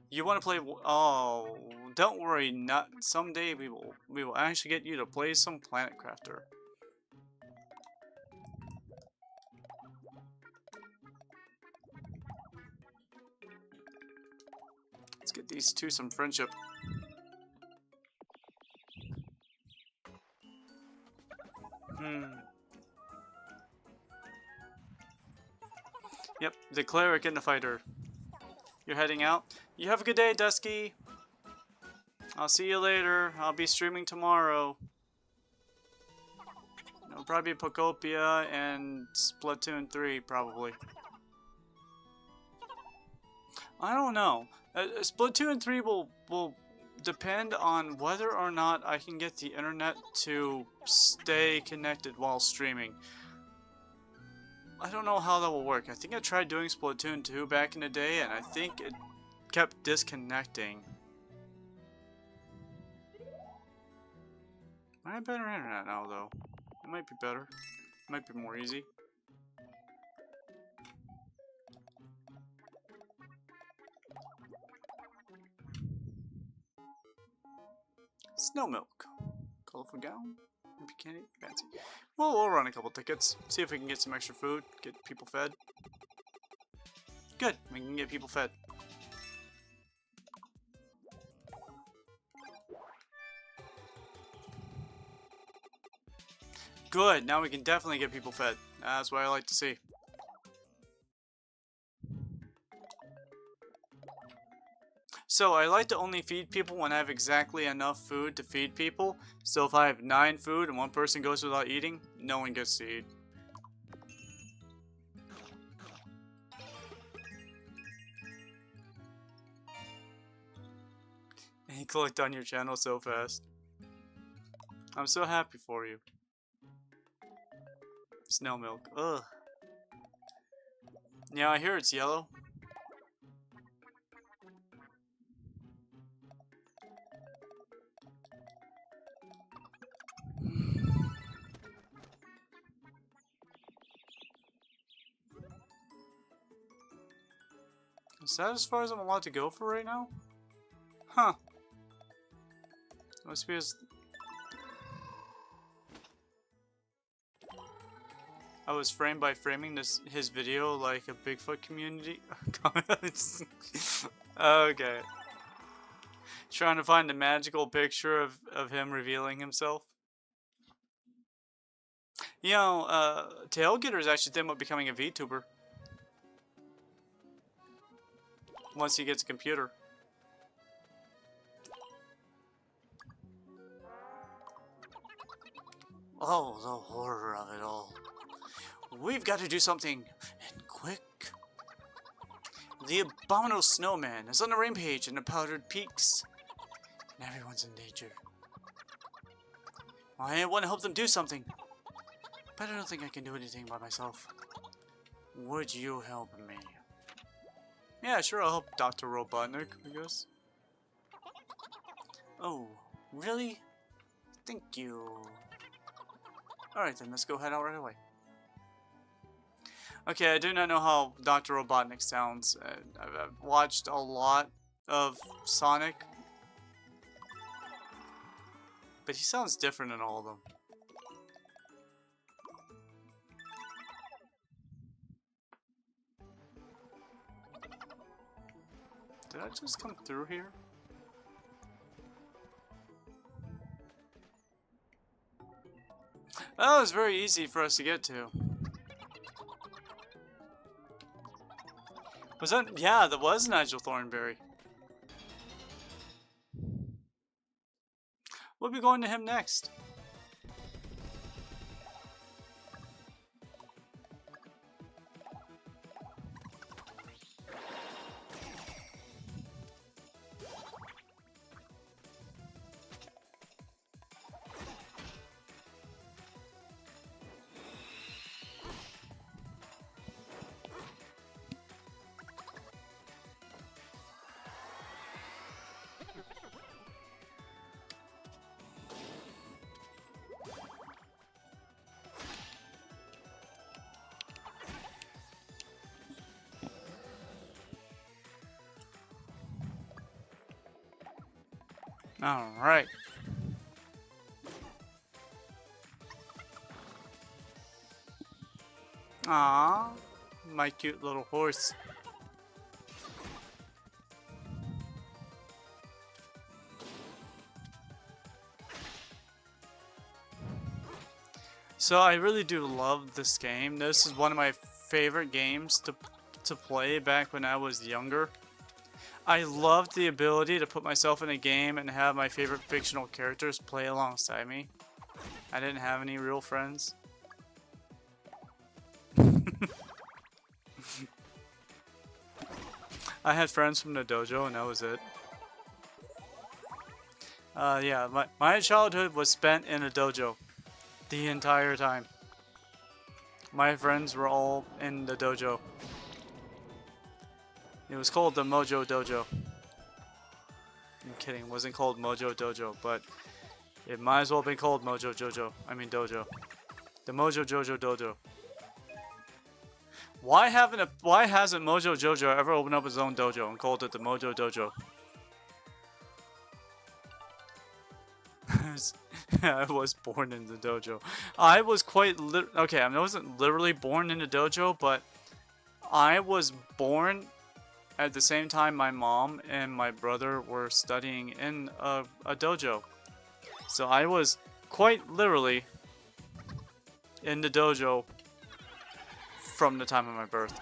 You want to play? Oh, don't worry. Not someday we will actually get you to play some Planet Crafter. Let's get these two some friendship. Yep, the cleric and the fighter. You're heading out. You have a good day, Dusky. I'll see you later. I'll be streaming tomorrow. It'll probably be Miitopia and Splatoon 3, probably. I don't know. Splatoon 3 will depend on whether or not I can get the internet to stay connected while streaming. I don't know how that will work. I think I tried doing Splatoon 2 back in the day, and I think it kept disconnecting. I have better internet now, though. It might be better. It might be more easy. Snow milk. Colorful gown. Bikini. Fancy. Well, we'll run a couple tickets. See if we can get some extra food. Get people fed. Good. We can get people fed. Good. Now we can definitely get people fed. That's what I like to see. So I like to only feed people when I have exactly enough food to feed people. So if I have 9 food and one person goes without eating, no one gets to eat. And he clicked on your channel so fast. I'm so happy for you. Snow milk. Ugh. Yeah, I hear it's yellow. Is that as far as I'm allowed to go for right now? Huh. Must be as... I was frame by framing his video like a Bigfoot community. Okay. Trying to find the magical picture of him revealing himself. You know, Tailgater is actually thinking about becoming a VTuber. Once he gets a computer. Oh, the horror of it all. We've got to do something, and quick. The abominable snowman is on the rampage in the powdered peaks, and everyone's in danger. I want to help them do something, but I don't think I can do anything by myself. Would you help me? Yeah, sure, I'll help Dr. Robotnik, I guess. Oh, really? Thank you. Alright then, let's go head out right away. Okay, I do not know how Dr. Robotnik sounds. I've watched a lot of Sonic, but he sounds different in all of them. Did I just come through here? That was very easy for us to get to. Was that? Yeah, that was Nigel Thornberry. We'll be going to him next. Alright. Aww, my cute little horse. So I really do love this game. This is one of my favorite games to play back when I was younger. I loved the ability to put myself in a game and have my favorite fictional characters play alongside me. I didn't have any real friends. I had friends from the dojo and that was it. Yeah, my childhood was spent in a dojo. The entire time. My friends were all in the dojo. It was called the Mojo Dojo. I'm kidding, it wasn't called Mojo Dojo, but it might as well have been called Mojo Jojo. I mean Dojo. The Mojo Jojo Dojo. Why hasn't Mojo Jojo ever opened up his own dojo and called it the Mojo Dojo? I was born in the dojo. I was okay, I wasn't literally born in the dojo, but I was born at the same time my mom and my brother were studying in a dojo. So I was quite literally in the dojo from the time of my birth.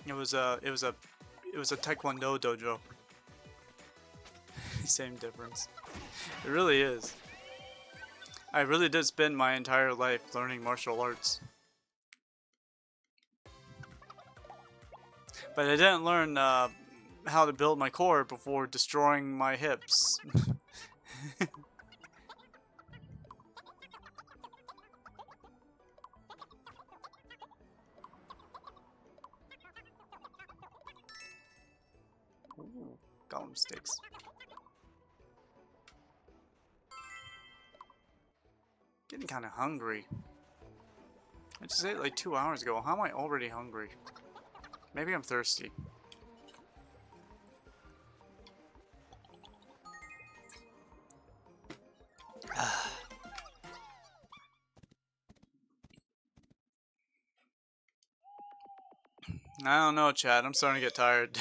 It was a taekwondo dojo. Same difference. It really is. I really did spend my entire life learning martial arts. But I didn't learn how to build my core before destroying my hips. Ooh, golem sticks. Getting kind of hungry. I just ate like 2 hours ago. How am I already hungry? Maybe I'm thirsty. I don't know, Chad. I'm starting to get tired.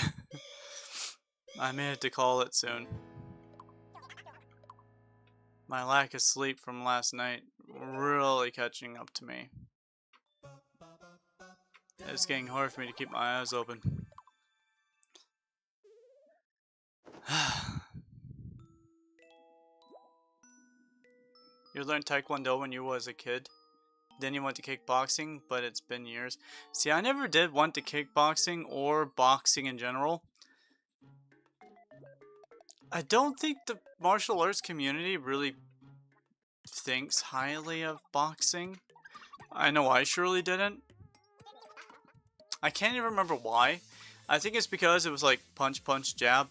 I may have to call it soon. My lack of sleep from last night really catching up to me. It's getting hard for me to keep my eyes open. You learned Taekwondo when you was a kid. Then you went to kickboxing, but it's been years. See, I never did want to kickboxing or boxing in general. I don't think the martial arts community really thinks highly of boxing. I know I surely didn't. I can't even remember why. I think it's because it was like punch, punch, jab,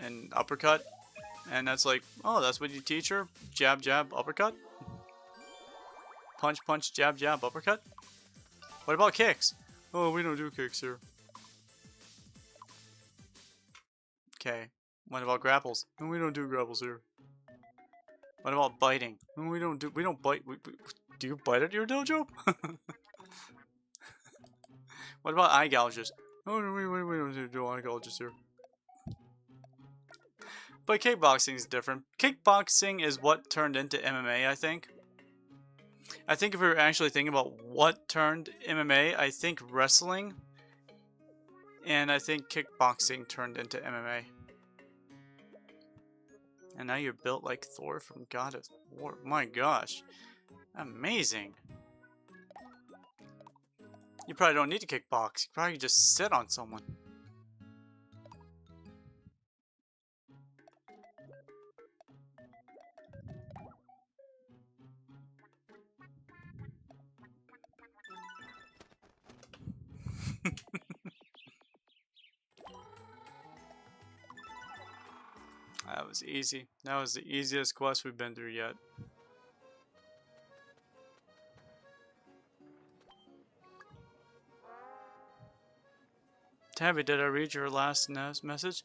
and uppercut. And that's like, oh, that's what you teach her? Jab, jab, uppercut? Punch, punch, jab, jab, uppercut? What about kicks? Oh, we don't do kicks here. Okay. What about grapples? No, we don't do grapples here. What about biting? No, we don't bite. Do you bite at your dojo? What about eye gouges? Oh, no, we don't do eye gouges here. But kickboxing is different. Kickboxing is what turned into MMA, I think. I think if we were actually thinking about what turned MMA, I think wrestling and I think kickboxing turned into MMA. And now you're built like Thor from God of War. My gosh. Amazing. You probably don't need to kickbox. You probably just sit on someone. That was easy. That was the easiest quest we've been through yet. Tabby, did I read your last message?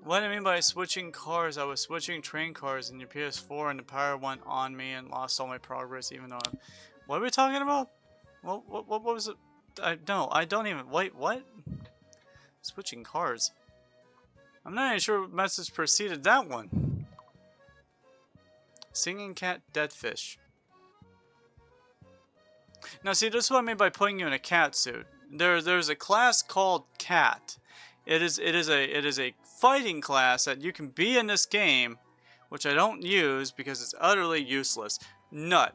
What do I mean by switching cars? I was switching train cars in your PS4 and the power went on me and lost all my progress even though I'm... What are we talking about? What was it? I don't even... Wait, what? Switching cars. I'm not even sure what message preceded that one. Singing cat, dead fish. Now see, this is what I mean by putting you in a cat suit. There's a class called cat. It is a fighting class that you can be in this game, which I don't use because it's utterly useless. Nut.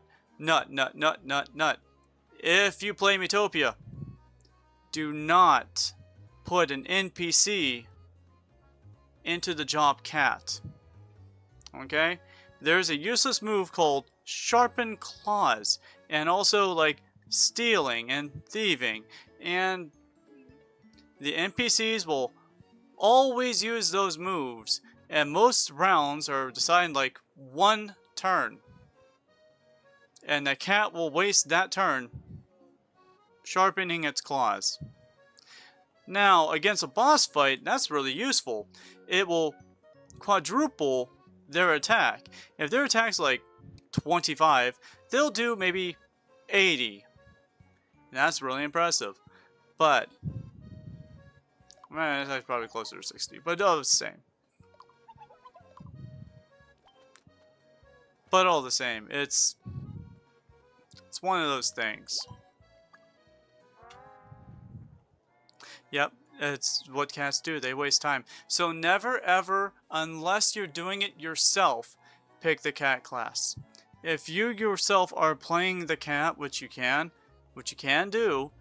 If you play Miitopia, do not put an NPC into the job cat. Okay? There's a useless move called Sharpen Claws, and also like stealing and thieving, and the NPCs will always use those moves, and most rounds are decided like 1 turn, and the cat will waste that turn sharpening its claws. Now, against a boss fight, that's really useful. It will quadruple their attack. If their attack's like 25, they'll do maybe 80. That's really impressive. But, well, that's probably closer to 60, but all the same. But all the same, it's one of those things. Yep, it's what cats do. They waste time. So never ever, unless you're doing it yourself, pick the cat class. If you yourself are playing the cat, which you can do,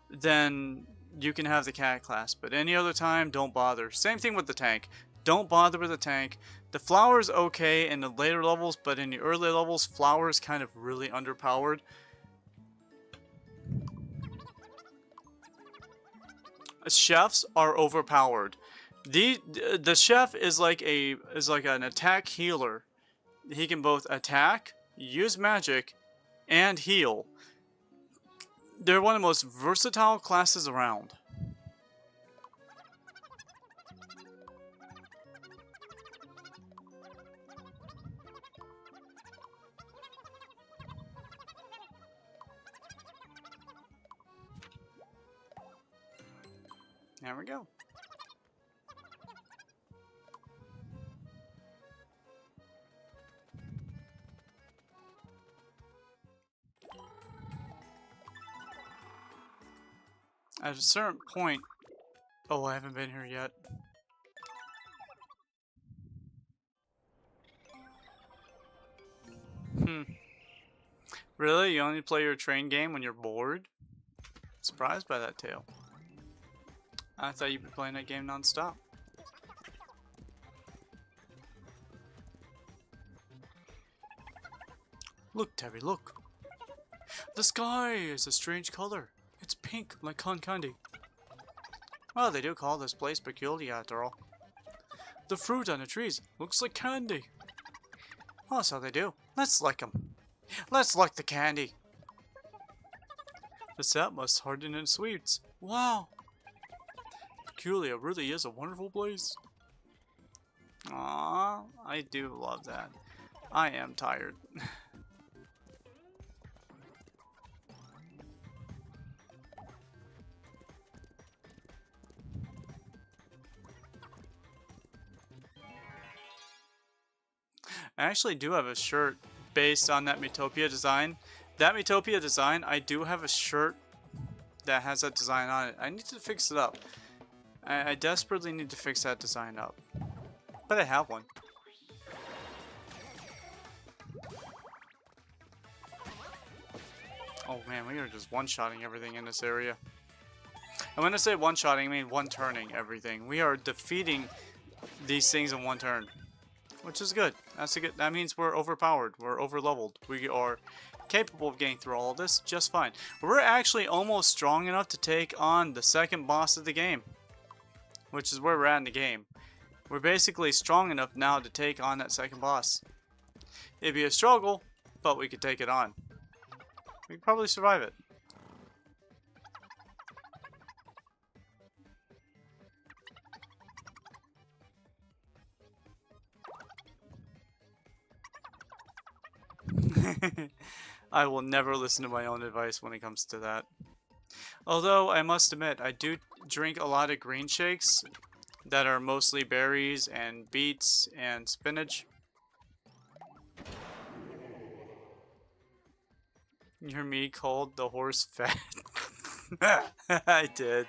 then you can have the cat class. But any other time, don't bother. Same thing with the tank. Don't bother with the tank. The flower's okay in the later levels, but in the early levels, flower's kind of really underpowered. Chefs are overpowered. The chef is like an attack healer. He can both attack, use magic, and heal. They're one of the most versatile classes around. There we go. At a certain point... Oh, I haven't been here yet. Really? You only play your train game when you're bored? Surprised by that tale. I thought you'd be playing that game non-stop. Look, Tabby, look. The sky is a strange color. It's pink, like cotton candy. Well, they do call this place peculiar after all. The fruit on the trees looks like candy. Oh, so they do. Let's lick them. Let's lick the candy. The sap must harden in sweets. Wow. Peculiar really is a wonderful place. Aww, I do love that. I am tired. I actually do have a shirt based on that Miitopia design. That Miitopia design, I do have a shirt that has that design on it. I need to fix it up. I desperately need to fix that design up. But I have one. Oh man, we are just one-shotting everything in this area. And when I say one-shotting, I mean one-turning everything. We are defeating these things in one turn. Which is good. That means we're overpowered. We're over-leveled. We are capable of getting through all of this just fine. We're actually almost strong enough to take on the second boss of the game. Which is where we're at in the game. We're basically strong enough now to take on that second boss. It'd be a struggle, but we could take it on. We could probably survive it. I will never listen to my own advice when it comes to that. Although, I must admit, I do drink a lot of green shakes that are mostly berries and beets and spinach. You hear me called the horse fat? I did.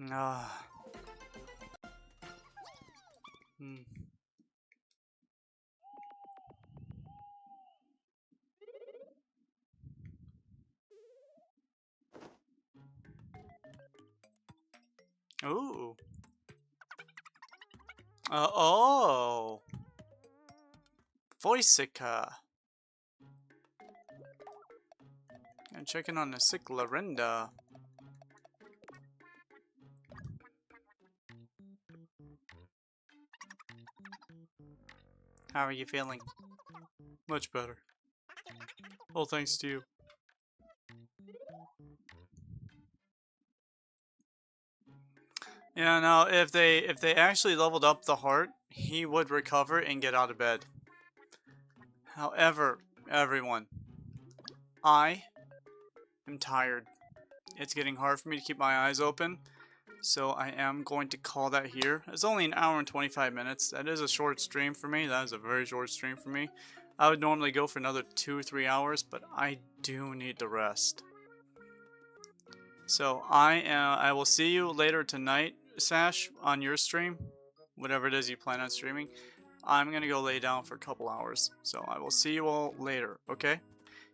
Ah. Hmm. Ooh. Oh. Voicica. I'm checking on the sick Lorinda. How are you feeling? Much better. All thanks to you. Yeah, no, if they actually leveled up the heart, he would recover and get out of bed. However, everyone, I am tired. It's getting hard for me to keep my eyes open, so I am going to call that here. It's only an hour and 25 minutes. That is a short stream for me. That is a very short stream for me. I would normally go for another 2 or 3 hours, but I do need to rest. So I will see you later tonight. Sash, on your stream, whatever it is you plan on streaming, I'm gonna go lay down for a couple hours. So I will see you all later, okay?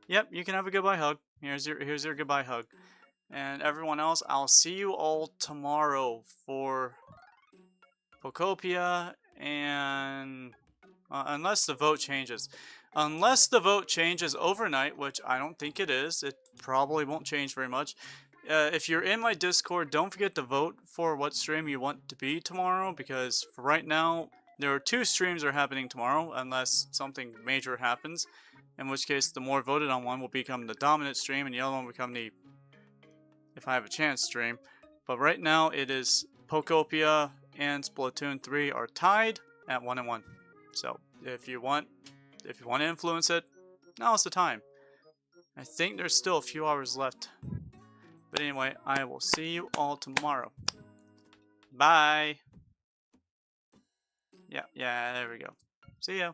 Yep, you can have a goodbye hug. Here's your goodbye hug. And everyone else, I'll see you all tomorrow for Pocopia and unless the vote changes. Unless the vote changes overnight, which I don't think it is. It probably won't change very much. If you're in my Discord, don't forget to vote for what stream you want to be tomorrow, because for right now, there are 2 streams that are happening tomorrow, unless something major happens. In which case, the more voted on one will become the dominant stream, and the other one will become the, if I have a chance, stream. But right now, it is Pokopia and Splatoon 3 are tied at 1 and 1. So if you want to influence it, now's the time. I think there's still a few hours left. But anyway, I will see you all tomorrow. Bye. Yeah, there we go. See ya.